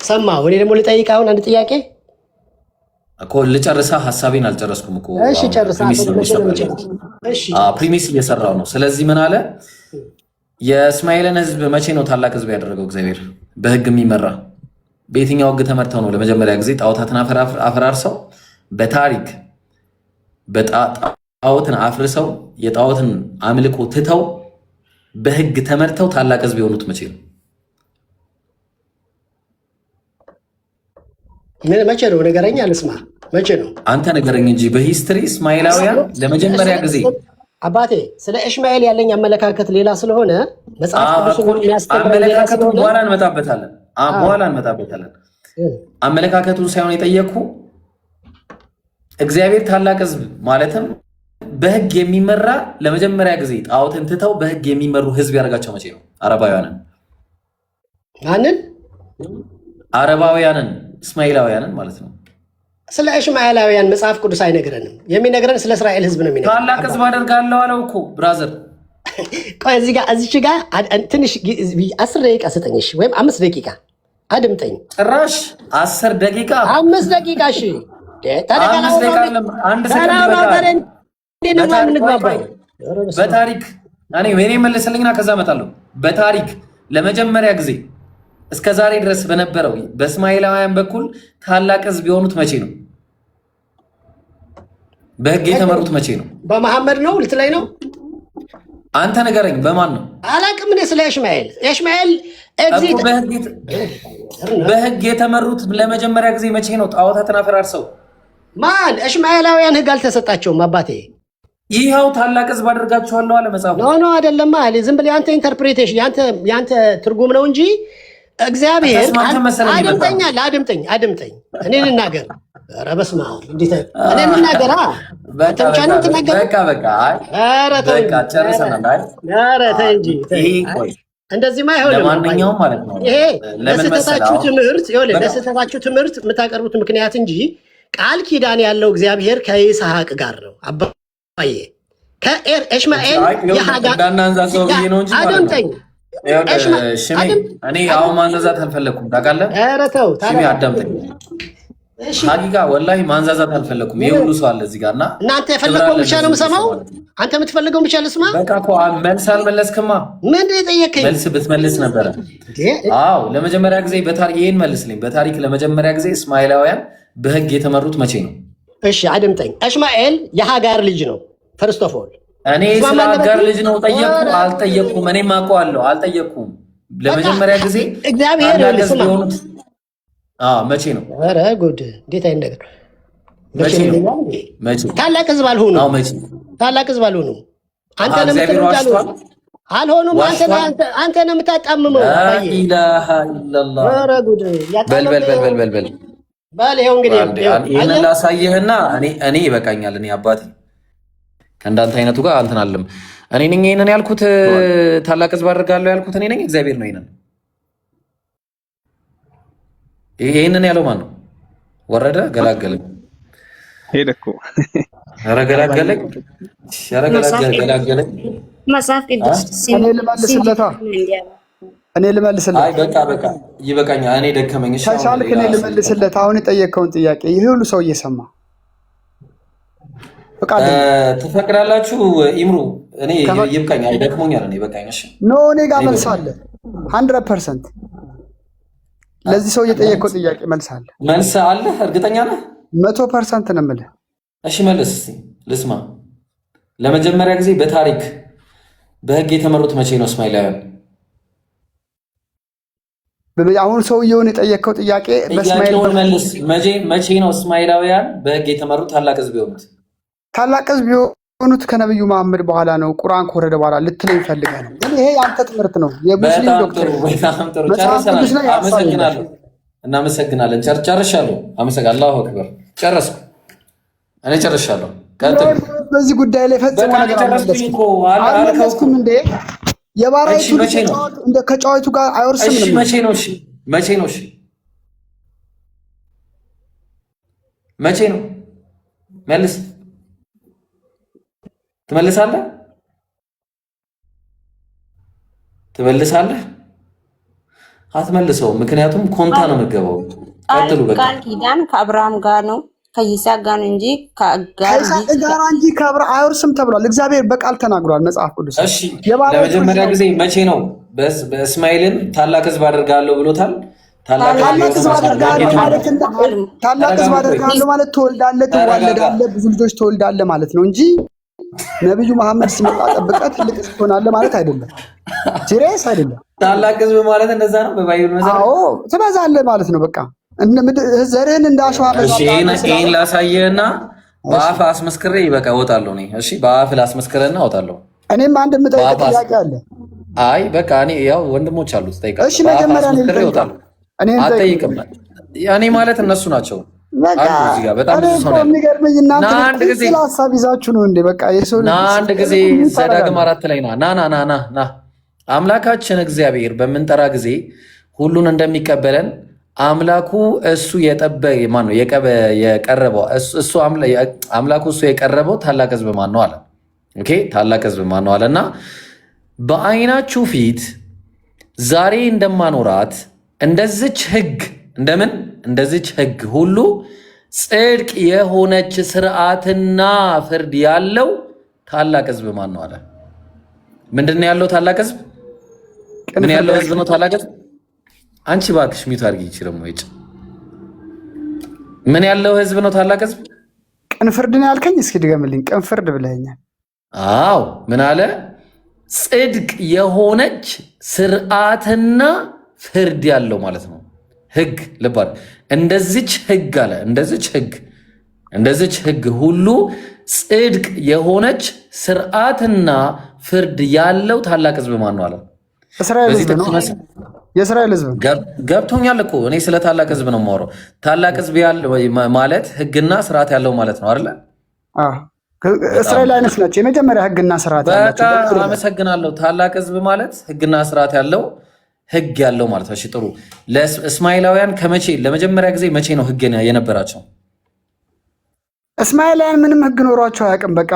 S6: ሰማሁ። እኔ ደግሞ ልጠይቅ አሁን አንድ ጥያቄ
S1: እኮ ልጨርሳ። ሀሳቤን አልጨረስኩም እኮ።
S6: እሺ ጨርሳ።
S1: ፕሪሚስ እየሰራው ነው። ስለዚህ ምን አለ? የእስማኤልን ህዝብ መቼ ነው ታላቅ ህዝብ ያደረገው እግዚአብሔር? በህግ የሚመራ በየትኛው ህግ ተመርተው ነው? ለመጀመሪያ ጊዜ ጣዖታትን አፈራርሰው በታሪክ ጣዖትን አፍርሰው የጣዖትን አምልኮ ትተው በህግ ተመርተው ታላቅ ህዝብ የሆኑት መቼ ነው?
S6: መቼ ነው? ንገረኝ፣ አልስማ። መቼ ነው?
S1: አንተ ንገረኝ እንጂ በሂስትሪ እስማኤላውያን ለመጀመሪያ ጊዜ
S6: አባቴ ስለ እስማኤል ያለኝ አመለካከት ሌላ ስለሆነ መጽሐፍ ቅዱስን የሚያስተምረው ሌላ ስለሆነ
S1: በኋላ እንመጣበታለን። አመለካከቱን ሳይሆን የጠየቅኩ እግዚአብሔር ታላቅ ህዝብ ማለትም በህግ የሚመራ ለመጀመሪያ ጊዜ ጣዖትን ትተው በህግ የሚመሩ ህዝብ ያደርጋቸው መቼ ነው? አረባውያንን።
S6: ማንን?
S1: አረባውያንን፣ እስማኤላውያንን ማለት ነው።
S6: ስለ እስማኤላውያን መጽሐፍ ቅዱስ አይነግረንም። የሚነግረን ስለ እስራኤል ህዝብ ነው የሚነግረን።
S1: ታላቅ ህዝብ አደርጋለሁ አለው እኮ ብራዘር።
S6: ቆይ እዚች ጋር ትንሽ 10 ደቂቃ ስጠኝ ወይም 5 ደቂቃ አድምጠኝ።
S1: ጭራሽ 10 ደቂቃ
S6: 5 ደቂቃ እሺ።
S1: በታሪክ እኔ መለሰልኝና ከዛ እመጣለሁ። በታሪክ ለመጀመሪያ ጊዜ እስከ ዛሬ ድረስ በነበረው በእስማኤላውያን በኩል ታላቅ ህዝብ የሆኑት መቼ ነው? በህግ የተመሩት መቼ ነው?
S6: በመሐመድ ነው ልትለኝ ነው?
S1: አንተ ንገረኝ፣ በማን ነው?
S6: አላቅም። እኔ ስለ እስማኤል
S1: በህግ የተመሩት ለመጀመሪያ ጊዜ መቼ ነው? ጣዖታትን አፈራርሰው
S6: ማን? እስማኤላውያን ህግ አልተሰጣቸውም አባቴ።
S1: ይኸው ታላቅ ህዝብ አድርጋችኋለሁ አለ መጽሐፉ።
S6: ኖ አይደለም አለ። ዝም ብለህ ያንተ ኢንተርፕሬቴሽን ያንተ ትርጉም ነው እንጂ እግዚአብሔር አድምጠኝ። እኔ ልናገር። ኧረ በስመ አብ እንዴት እኔ ልናገር? ተምቻንም ትናገር።
S1: በቃ ጨርሰናል።
S6: ኧረ ተይ እንጂ እንደዚህማ አይሆንም።
S1: ለማንኛውም ማለት ነው
S6: ይሄ ለስህተታችሁ ትምህርት የምታቀርቡት ምክንያት እንጂ ቃል ኪዳን ያለው እግዚአብሔር ከይስሐቅ ጋር ነው አባዬ። ከእስማኤል አድምጠኝ።
S1: እኔ አሁን ማንዛዛት አልፈለኩም ታውቃለህ።
S6: ኧረ ተው
S1: አዳምጠኝ። ሀቂቃ ወላሂ ማንዛዛት አልፈለኩም። ይሄ ሁሉ ሰው አለ እዚህ ጋር እና
S6: እናንተ የፈለገውን ብቻ ነው የምሰማው። አንተ የምትፈልገውን ብቻ ልስማ።
S1: በቃ እኮ መልስ አልመለስክማ።
S6: ምንድን የጠየከኝ?
S1: መልስ ብትመልስ ነበረ። አዎ ለመጀመሪያ ጊዜ በታሪክ ይሄን መልስልኝ። በታሪክ ለመጀመሪያ ጊዜ እስማኤላውያን በህግ የተመሩት መቼ ነው?
S6: እሺ አድምጠኝ። እስማኤል የሀጋር ልጅ ነው። ፈርስት ኦፍ ኦል
S1: እኔ ስለ ሀጋር ልጅ ነው ጠየቅኩ? አልጠየቅኩም። እኔም አውቀዋለሁ። አልጠየቅኩም። ለመጀመሪያ ጊዜ
S6: እግዚአብሔር
S1: የሆኑት መቼ ነው?
S6: ኧረ ጉድ! እንዴት አይነት ነገር! ታላቅ ህዝብ አልሆኑ ታላቅ ህዝብ አልሆኑ። አንተ ነው የምትረዳው አልሆኑም። አንተ ነው የምታጣምመው።
S1: ኢላሃ ኢላላህ በል
S6: ባል ይሄው እንግዲህ
S1: ይሄን ላሳየህና እኔ ይበቃኛል። እኔ አባቴ ከእንዳንተ አይነቱ ጋር አንተን አለም እኔ ነኝ ይሄንን ያልኩት ታላቅ ህዝብ አደርጋለሁ ያልኩት እኔ ነኝ። እግዚአብሔር ነው ይሄንን ያለው ማን ነው? ወረደ ገላገለ
S8: ሄደ እኮ
S1: ኧረ ገላገለ
S9: መጽሐፍ ቅዱስ
S10: እኔ ልመልስለት።
S1: አይ በቃ ይበቃኛል። እኔ ደከመኝ። እሺ
S10: ከቻልክ እኔ ልመልስለት። አሁን የጠየቀውን ጥያቄ ይሄ ሁሉ ሰው እየሰማ
S1: ትፈቅዳላችሁ? ኢምሩ እኔ ይበቃኛል፣ ደክሞኛል። እኔ በቃኝ። እሺ
S10: ኖ እኔ ጋር መልስ አለ 100%። ለዚህ ሰው የጠየቀው ጥያቄ መልስ አለ።
S1: መልስ አለ? እርግጠኛ ነህ?
S10: 100% ነው የምልህ።
S1: እሺ መልስ እስኪ ልስማ። ለመጀመሪያ ጊዜ በታሪክ በህግ የተመሩት መቼ ነው እስማኤላውያን?
S10: አሁን ሰውየውን የጠየቀው ጥያቄ
S1: በእስማኤል መልስ። መቼ ነው እስማኤላውያን በህግ የተመሩት ታላቅ ህዝብ የሆኑት?
S10: ታላቅ ህዝብ የሆኑት ከነብዩ መሐመድ በኋላ ነው፣ ቁርአን ከወረደ በኋላ ልትለኝ ፈልገህ ነው። ግን ይሄ ያንተ ትምህርት ነው፣ የሙስሊም ዶክተር።
S1: እናመሰግናለን። ጨርሻለሁ። አላሁ አክበር። ጨረስኩ። እኔ ጨርሻለሁ።
S10: በዚህ ጉዳይ ላይ ፈጽሞ ነገር አልመለስኩም እንዴ? የባራይቱ እንደ ከጨዋይቱ ጋር አይወርስም።
S1: መቼ ነው? መልስ። ትመልሳለህ? አትመልሰውም። ምክንያቱም ኮንታ ነው የምትገባው። ቀጥሉ። በቃ
S9: ቃል ኪዳን ከአብርሃም ጋር ነው ከይስሐቅ ጋር ነው እንጂ ከአጋር
S10: አይወርስም ተብሏል። እግዚአብሔር በቃል ተናግሯል መጽሐፍ ቅዱስ።
S1: እሺ ለመጀመሪያ ጊዜ መቼ ነው በእስማኤልን ታላቅ ህዝብ አደርጋለሁ ብሎታል?
S10: ታላቅ ህዝብ አደርጋለሁ ማለት ትወልዳለህ፣ ትዋለዳለህ፣ ብዙ ልጆች ትወልዳለህ ማለት ነው እንጂ ነብዩ መሐመድ ሲመጣ ጠብቀህ ትልቅ ህዝብ ትሆናለህ ማለት አይደለም። ሲሪየስ አይደለም።
S1: ታላቅ ህዝብ ማለት እንደዛ ነው በባይብል መሰረት።
S10: አዎ ትበዛለህ ማለት ነው። በቃ ዘርህን እንዳሸዋ በዛ።
S1: ይሄን ላሳየህና በአፍ አስመስክሬ በቃ እወጣለሁ እኔ። እሺ በአፍ ላስመስክረና እወጣለሁ።
S10: እኔም አንድ የምጠይቅ ጥያቄ አለ።
S1: አይ በቃ እኔ ያው ወንድሞች አሉት ጠይቃለሁ።
S10: እሺ መጀመሪያ
S1: እኔ አልጠይቅም። ያኔ ማለት እነሱ ናቸው። አንዱ እዚህ ጋር በጣም ብዙ ሰው ነው
S10: የሚገርመኝ። እናንተ አንድ ጊዜ ሐሳብ ይዛችሁ ነው እንዴ? በቃ የሰው ልጅ
S1: አንድ ጊዜ ዘዳግም 4 ላይ ና አምላካችን እግዚአብሔር በምንጠራ ጊዜ ሁሉን እንደሚቀበለን አምላኩ እሱ የቀረበው አምላኩ እሱ የቀረበው ታላቅ ህዝብ ማን ነው አለ። ኦኬ ታላቅ ህዝብ ማን ነው አለና በአይናችሁ ፊት ዛሬ እንደማኖራት እንደዚች ህግ ሁሉ ጽድቅ የሆነች ስርዓትና ፍርድ ያለው ታላቅ ህዝብ ማን ነው አለ። ምንድነው ያለው ታላቅ ህዝብ? ምን ያለው ህዝብ ነው ታላቅ ህዝብ? አንቺ እባክሽ ሚቱ አድርጊ ይችላል ወይ? ምን ያለው ህዝብ ነው ታላቅ ህዝብ?
S10: ቅን ፍርድ ነው ያልከኝ? እስኪ ድገምልኝ። ቅን ፍርድ ብለኸኛል።
S1: አዎ ምን አለ? ጽድቅ የሆነች ስርዓትና ፍርድ ያለው ማለት ነው። ህግ ልባል እንደዚች ህግ አለ። እንደዚች ህግ ሁሉ ጽድቅ የሆነች ስርዓትና ፍርድ ያለው ታላቅ ህዝብ ማን ነው አለ?
S10: የእስራኤል ህዝብ
S1: ገብቶኛል እኮ እኔ ስለ ታላቅ ህዝብ ነው የማወራው። ታላቅ ህዝብ ማለት ህግና ስርዓት ያለው ማለት ነው አይደለ?
S10: እስራኤል አይነት ናቸው የመጀመሪያ ህግና ስርዓት ያላቸው።
S1: በቃ አመሰግናለሁ። ታላቅ ህዝብ ማለት ህግና ስርዓት ያለው ህግ ያለው ማለት ነው። እሺ ጥሩ። ለእስማኤላውያን ለመጀመሪያ ጊዜ መቼ ነው ህግ የነበራቸው?
S10: እስማኤላውያን ምንም ህግ ኖሯቸው አያውቅም። በቃ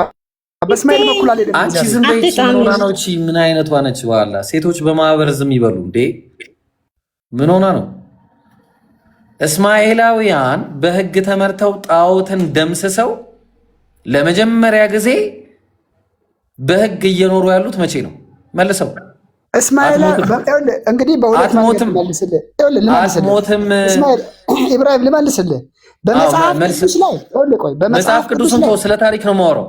S10: በእስማኤል በኩል አልሄደም።
S1: አንቺ ዝም በይ። ኖራ ነው እቺ ምን አይነቷ ነች? በኋላ ሴቶች በማህበር ዝም ይበሉ እንዴ? ምን ሆና ነው? እስማኤላውያን በህግ ተመርተው ጣዖትን ደምስሰው ለመጀመሪያ ጊዜ በህግ እየኖሩ ያሉት መቼ ነው? መልሰው
S10: እስማኤል እንግዲህ በሁለት
S1: አትሞትም።
S10: ኢብራሂም ልመልስልህ።
S1: በመጽሐፍ ቅዱስን ስለ ታሪክ ነው የማወራው።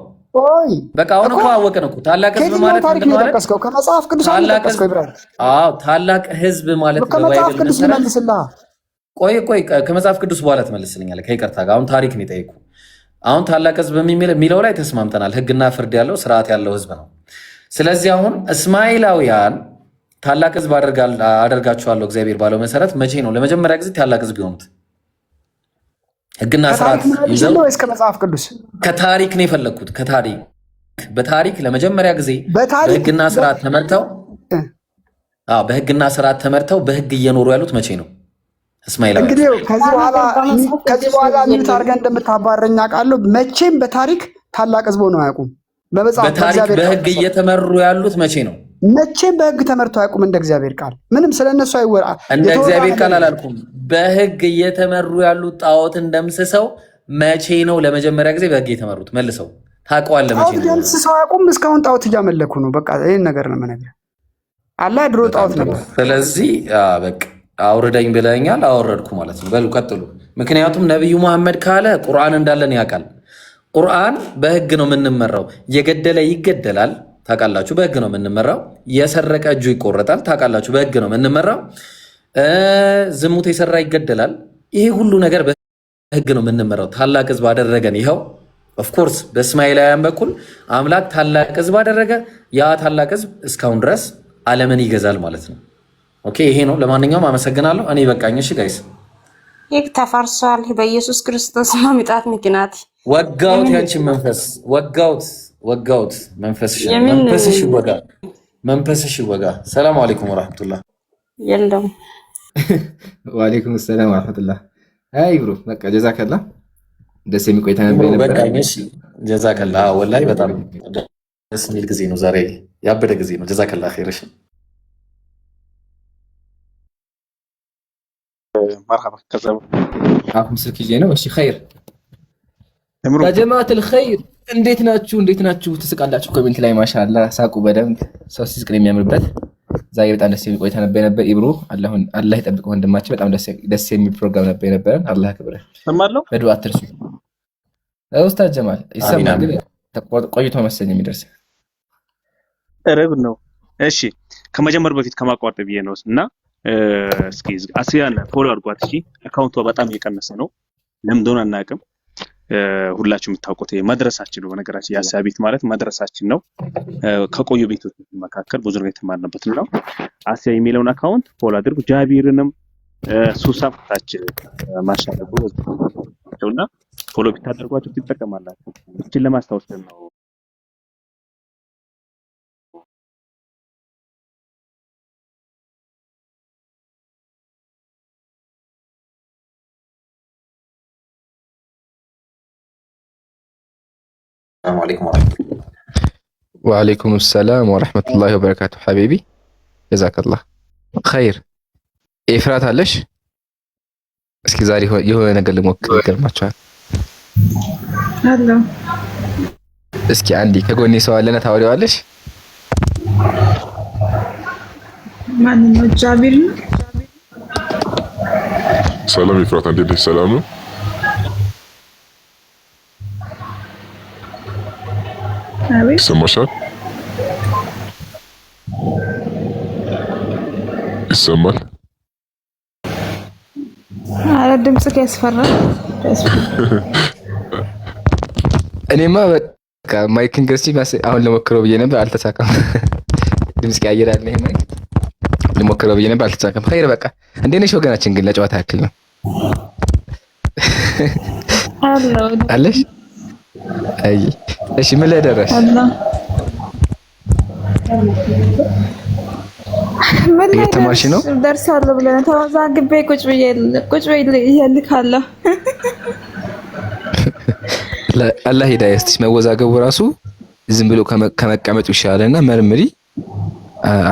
S1: በቃ አሁን እኮ አወቅን እኮ ታላቅ ህዝብ ማለት
S10: ከመጽሐፍ ቅዱስ
S1: ታላቅ ህዝብ ማለት
S10: ከመጽሐፍ ቅዱስ ልመልስልህ።
S1: ቆይ ከመጽሐፍ ቅዱስ በኋላ ትመልስልኛለህ። ከይቅርታ ጋር አሁን ታሪክ ነው የጠየኩህ። አሁን ታላቅ ህዝብ የሚለው ላይ ተስማምተናል። ህግና ፍርድ ያለው ስርዓት ያለው ህዝብ ነው። ስለዚህ አሁን እስማኤላውያን ታላቅ ህዝብ አደርጋችኋለሁ እግዚአብሔር ባለው መሰረት መቼ ነው ለመጀመሪያ ጊዜ ታላቅ ህዝብ የሆኑት? ህግና ስርዓት ይዘው
S10: ወይስ ከመጽሐፍ ቅዱስ?
S1: ከታሪክ ነው የፈለግኩት። በታሪክ ለመጀመሪያ ጊዜ በህግና ስርዓት ተመርተው በህግ እየኖሩ ያሉት መቼ ነው? እስማኤላውያን
S10: እንግዲህ ከዚህ በኋላ ሚት አድርገህ እንደምታባረኝ አውቃለሁ። መቼም በታሪክ ታላቅ ህዝብ ሆነው አያውቁም።
S1: በታሪክ በህግ እየተመሩ ያሉት መቼ ነው?
S10: መቼም በህግ ተመርተው አያውቁም። እንደ እግዚአብሔር ቃል ምንም ስለነሱ አይወራ።
S1: እንደ እግዚአብሔር ቃል አላልኩም። በህግ እየተመሩ ያሉት ጣዖትን ደምስሰው መቼ ነው ለመጀመሪያ ጊዜ በህግ የተመሩት? መልሰው ታውቀዋለህ። መቼ ነው
S10: ደምስሰው አያውቁም። እስካሁን ጣዖት እያመለኩ ነው። በቃ ይሄን ነገር ነው የምነግርህ። አላህ ድሮ ጣዖት ነበር።
S1: ስለዚህ በቃ አውርደኝ ብለኛል፣ አወረድኩ ማለት ነው። በሉ ቀጥሉ። ምክንያቱም ነቢዩ መሐመድ ካለ ቁርአን እንዳለን ያውቃል። ቁርአን በህግ ነው የምንመራው። የገደለ ይገደላል፣ ታውቃላችሁ፣ በህግ ነው የምንመራው። የሰረቀ እጁ ይቆረጣል፣ ታውቃላችሁ፣ በህግ ነው የምንመራው። ዝሙት የሰራ ይገደላል። ይሄ ሁሉ ነገር በህግ ነው የምንመራው። ታላቅ ህዝብ አደረገን። ይኸው ኦፍኮርስ በእስማኤላውያን በኩል አምላክ ታላቅ ህዝብ አደረገ። ያ ታላቅ ህዝብ እስካሁን ድረስ ዓለምን ይገዛል ማለት ነው። ኦኬ፣ ይሄ ነው። ለማንኛውም አመሰግናለሁ። እኔ በቃኝ። እሺ ጋይስ፣
S9: ይህ ተፈርሷል። በኢየሱስ ክርስቶስ መምጣት ምክንያት
S1: ወጋውት፣ ያንቺን መንፈስ ወጋውት። መንፈስሽ ይወጋ። ሰላም አለይኩም ወራህመቱላህ።
S9: የለም
S2: ወአለይኩም ሰላም ወራህመቱላህ። አይ ብሮ በቃ ጀዛከላ። ደስ የሚቆይ ተነበይ ነበር።
S1: በቃ እሺ፣ ጀዛከላ። ወላሂ በጣም ደስ የሚል ጊዜ ነው ዛሬ፣ ያበደ ጊዜ ነው። ጀዛከላ ኸይርሽ።
S8: مرحبا كذا
S2: አሁን ስልክ ይዤ ነው። እሺ ኸይር ያ ጀማዓት الخير እንዴት ናችሁ? ትስቃላችሁ ኮሜንት ላይ ማሻአላ። ሳቁ በደንብ ሰው ሲስቅ የሚያምርበት ዛሬ በጣም ደስ የሚል ቆይታ ነበር። ኢብሮ አላህ ይጠብቀው ወንድማችን። በጣም ደስ የሚል ፕሮግራም ነበር። አላህ ያክብረህ። ሰማለሁ። በዱዓ አትርሱ። ኡስታዝ ጀማል ይሰማል፣ ግን ቆይቶ መሰለኝ የሚደርስ
S8: ረብ ነው። እሺ ከመጀመር በፊት ከማቋረጥ ብዬ ነው እና እስኪ አስያን ፎሎ አድርጓት። እሺ አካውንቷ በጣም እየቀነሰ ነው። ለምን እንደሆነ አናውቅም። ሁላችሁ የምታውቁት መድረሳችን ነው። በነገራችን የአስያ ቤት ማለት መድረሳችን ነው። ከቆዩ ቤቶች መካከል ብዙ ነገር የተማርንበት ነው። አስያ የሚለውን አካውንት ፎሎ አድርጉ። ጃቢርንም ሱሳም ታች ማሻለቡ ነውና ፎሎ ብታደርጓቸው ትጠቀማላችሁ። እቺን ለማስታወስ ነው።
S1: السلام عليكم ورحمة الله.
S2: وعليكم السلام ورحمة الله وبركاته حبيبي جزاك الله خير. إفراد هلش اسكي زاري يهو نقل موكل كلماتشوال.
S5: هلا
S2: اسكي عندي كقولني سؤال لنا تاوري هلش
S5: ማንነው? ጃቢር ነው።
S11: ሰላም ይፍራት፣ እንዴት ነሽ? ሰላም ነው።
S5: አቤት
S11: ይሰማሻል? ይሰማል?
S5: አረ ድምጽህ ያስፈራል።
S2: እኔማ በቃ ማይክን ገዝቼ አሁን ልሞክረው ብዬ ነበር፣ አልተሳካም። ድምጽ ቀያየራል ነው ማይክ ልሞክረው ብዬ ነበር፣ አልተሳካም። ኸይር በቃ እንዴት ነሽ ወገናችን? ግን ለጨዋታ ያክል ነው አለሽ? አይ እሺ ምን ላይ ደረሽ?
S5: ምን ላይ
S2: ተማርሽ ነው?
S5: ደርሳለሁ ብለህ ተወዛግቤ ቁጭ ብዬ እልካለሁ።
S2: አላህ ሂዳያ ይስጥሽ። መወዛገቡ ራሱ ዝም ብሎ ከመቀመጡ ይሻላልና መርምሪ።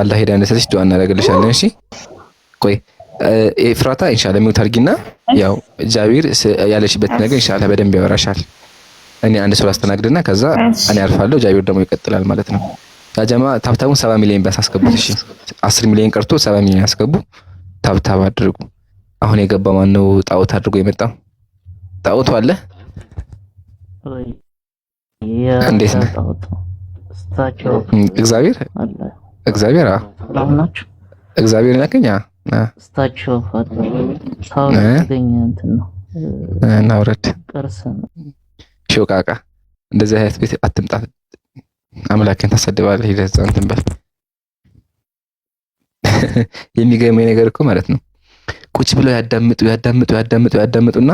S2: አላህ ሂዳያ እንድትሰጥሽ ዱአ እናደርግልሻለን። እሺ ቆይ ኤፍራታ ኢንሻአላህ ሚውት አድርጊና ያው ጃቢር ያለሽበት ነገር ኢንሻአላህ በደንብ ያወራሻል። እኔ አንድ ሰው አስተናግድና ከዛ እኔ አልፋለሁ፣ ጃቢር ደግሞ ይቀጥላል ማለት ነው። ያጀማ ታብታቡን 7 ሚሊዮን ቢያንስ አስገቡት። እሺ 10 ሚሊዮን ቀርቶ 7 ሚሊዮን አስገቡ። ታብታብ አድርጉ። አሁን የገባ ማን ነው? ጣዖት አድርጎ የመጣው ጣዖቱ አለ። እንዴት ነው? እግዚአብሔር እግዚአብሔር ያከኛ
S12: ስታቸው ታውቀኝ እንትን ነው
S2: እናውረድ ሾቃቃ እንደዚህ አይነት ቤት አትምጣ። አምላክን ታሰድባለህ። ሄደህ እንትን በል። የሚገርመኝ ነገር እኮ ማለት ነው ቁጭ ብለው ያዳምጡና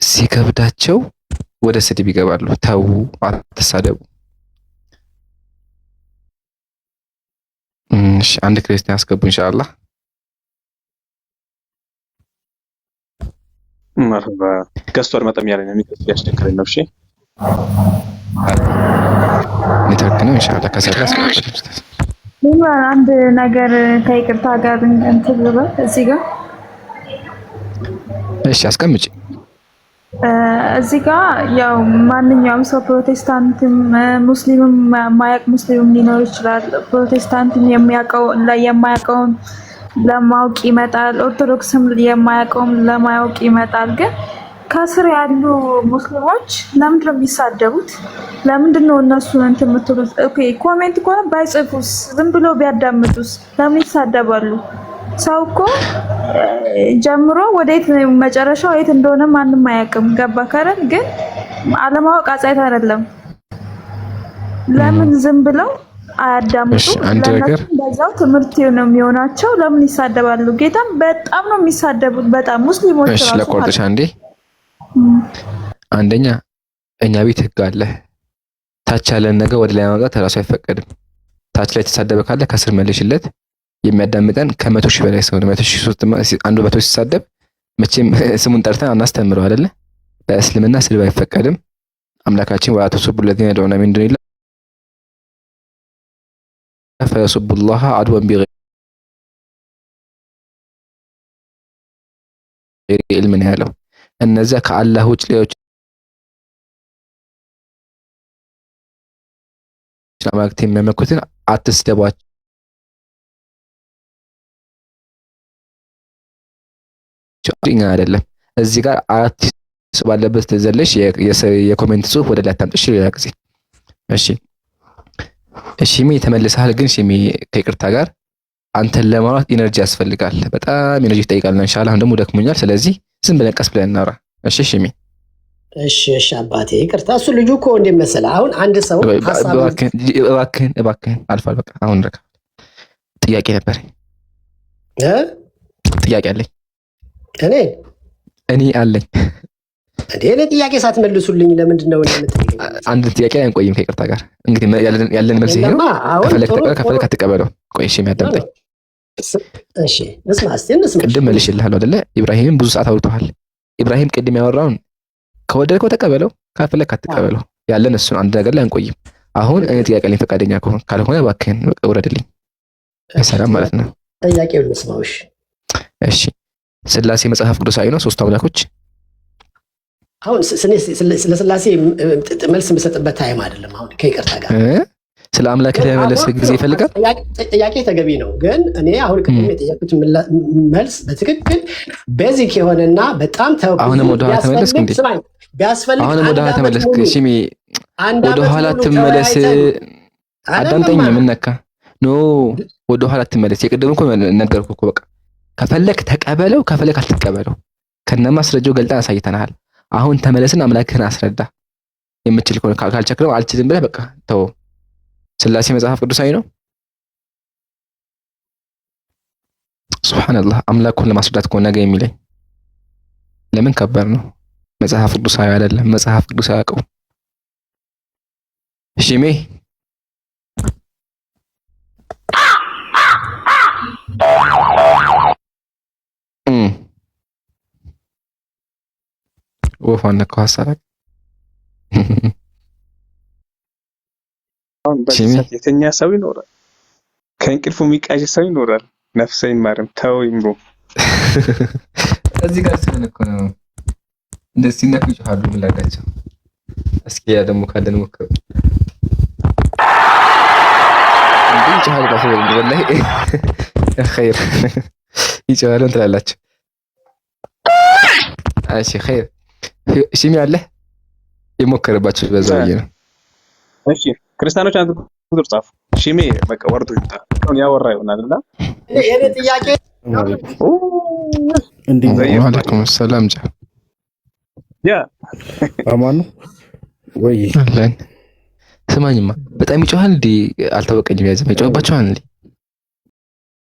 S2: ሲከብዳቸው ወደ ስድብ ይገባሉ። ተው አትሳደቡ። እሺ አንድ ክርስቲያን አስገቡ ኢንሻአላህ።
S8: መርባ ገስቷል መጠም ያለ ነው የሚከፍል ያስቸግረኝ ነው። እሺ
S2: ኔትወርክ ነው ኢንሻአላህ። ከሰራ
S12: አንድ ነገር ከይቅርታ ጋር እንትን ልበል እዚህ ጋር።
S2: እሺ አስቀምጪ።
S12: እዚህ ጋር ያው ማንኛውም ሰው ፕሮቴስታንትም ሙስሊምም ማያቅ ሙስሊምም ሊኖር ይችላል። ፕሮቴስታንትም የማያውቀውን ለማወቅ ይመጣል። ኦርቶዶክስም የማያውቀውን ለማወቅ ይመጣል። ግን ከስር ያሉ ሙስሊሞች ለምንድን ነው የሚሳደቡት? ለምንድን ነው እነሱን እንትን የምትሉት? ኦኬ ኮሜንት ከሆነ ባይጽፉስ ዝም ብሎ ቢያዳምጡስ ለምን ይሳደባሉ? ሰው እኮ ጀምሮ ወዴት መጨረሻው የት እንደሆነ ማንም አያውቅም። ገባ ከረን ግን አለማወቅ አጻይት አይደለም። ለምን ዝም ብለው አያዳምጡ? ለነሱ በዛው ትምህርት ነው የሚሆናቸው። ለምን ይሳደባሉ? ጌታም በጣም ነው የሚሳደቡት። በጣም ሙስሊሞች
S2: እሺ ለቆርጥሽ አንዴ። አንደኛ እኛ ቤት ህግ አለ። ታች ያለን ነገር ወደ ላይ ማውጣት ራሱ አይፈቀድም። ታች ላይ ተሳደበ ካለ ከስር መልሽለት። የሚያዳምጠን ከ100 ሺህ በላይ ሰው ነው። 100,000 አንዱ 100 ሲሳደብ መቼም ስሙን ጠርተን አናስተምረው አይደለ? በእስልምና ስድብ አይፈቀድም። አምላካችን ወአተሱቡ الذين يدعون من دون الله فيسبوا الله عدوا بغير علم ያለው እነዚያ ከአላህ ውጭ ሌሎች አማልክት የሚያመልኩትን አትስደቧቸው። አይደለም እዚህ ጋር አራት ባለበት ተዘለሽ የኮሜንት ጽሁፍ ወደ ላይ አታምጥሽ ሌላ ጊዜ። እሺ ሚ ተመልሰሃል። ግን እሺ ሚ ከይቅርታ ጋር አንተን ለማውራት ኢነርጂ ያስፈልጋል። በጣም ኢነርጂ ይጠይቃል። ኢንሻአላህ አሁን ደግሞ ደክሞኛል። ስለዚህ ዝም ብለን ቀስ ብለን እናውራ። እሺ ሚ
S6: እሺ አባቴ ይቅርታ። እሱ ልጁ እኮ እንዴት መሰለህ አሁን አንድ ሰው
S2: እባክህን አልፏል። በቃ አሁን ረካ ጥያቄ ነበር ጥያቄ አለኝ እኔ አለኝ።
S6: እኔ ጥያቄ ሳትመልሱልኝ ለምንድን ነው የምትጠይቀኝ?
S2: አንድ ጥያቄ ላይ አንቆይም ከይቅርታ ጋር። እንግዲህ ያለን መልስ ይሄው። ከፈለክ አትቀበለው። ቆይ እሺ የሚያዳምጠኝ
S6: እሺ እስማ እስቲ እንስማ።
S2: ቅድም መልሽልሃለሁ አይደለ? ኢብራሂምን ብዙ ሰዓት አውርተዋል። ኢብራሂም ቅድም ያወራውን ከወደድከው ተቀበለው፣ ካልፈለክ አትቀበለው። ያለን እሱን አንድ ነገር ላይ አንቆይም። አሁን እኔ ጥያቄ ላይ ፈቃደኛ ካልሆነ እባክህን ውረድልኝ። ሰላም ማለት ነው።
S6: ጥያቄውን እንስማው።
S2: እሺ ስላሴ መጽሐፍ ቅዱሳዊ ነው? ሶስቱ አምላኮች?
S6: አሁን ስለ ስላሴ መልስ የምሰጥበት ታይም አይደለም። አሁን ከይቅርታ ጋር
S2: ስለ አምላክ ለመለስ ጊዜ ይፈልጋል።
S6: ጥያቄ ተገቢ ነው፣ ግን እኔ አሁን ቅድም የጠየቁት መልስ በትክክል ቤዚክ የሆነና በጣም
S2: አሁንም ወደ ኋላ ተመለስክ እንዴ?
S6: ቢያስፈልግ
S2: አሁንም ወደ ኋላ ተመለስክ። እሺ ወደ ኋላ ትመለስ። አዳምጠኝ። ምን ነካ? ኖ ወደ ኋላ ትመለስ። የቅድም እኮ ነገርኩህ እኮ በቃ ከፈለክ ተቀበለው፣ ከፈለክ አትቀበለው። ከነማስረጃው ገልጠን አሳይተናል። አሁን ተመለስን አምላክህን አስረዳ። የምትችል ከሆነ ካልቸክረው አልችልም ብለህ በቃ ተው። ስላሴ መጽሐፍ ቅዱሳዊ ነው? ሱብሃንአላህ አምላኩን ለማስረዳት ከሆነ ነገ የሚለኝ ለምን ከባድ ነው? መጽሐፍ ቅዱሳዊ አይደለም። መጽሐፍ ቅዱስ አያውቀው። እሺ ሜ ወፋን ነካው ሐሳብ
S8: አሁን በሰት የተኛ ሰው ይኖራል፣ ከእንቅልፉ የሚቃዥ ሰው ይኖራል። ነፍሰኝ ማርም ተው ይምሩ።
S2: እዚህ ጋር ስለነኮ ነው እንደዚህ ሲነኩ ይጮሃሉ ብላጋቸው። እስኪ ያ ደግሞ ካለን ሞክረው እንዴ ይጮሃሉ ባሰ ወላሂ ኸይር ይጮሃሉ እንትላላችሁ። እሺ ኸይር ሽሚ አለ የሞከረባችሁ በዛው ነው።
S8: እሺ ክርስቲያኖች አንተ ቁጥር ጻፉ። ሽሚ በቃ ወርዶ ይጣ አሁን ያወራ ይሆናልና
S6: የኔ ጥያቄ
S2: እንዴ ወአለይኩም ሰላም ያ
S13: አማኑ
S2: ወይ አለን። ስማኝማ በጣም ይጮሃል እንዴ? አልታወቀኝም። ያዘ ይጮህባችኋል እንዴ?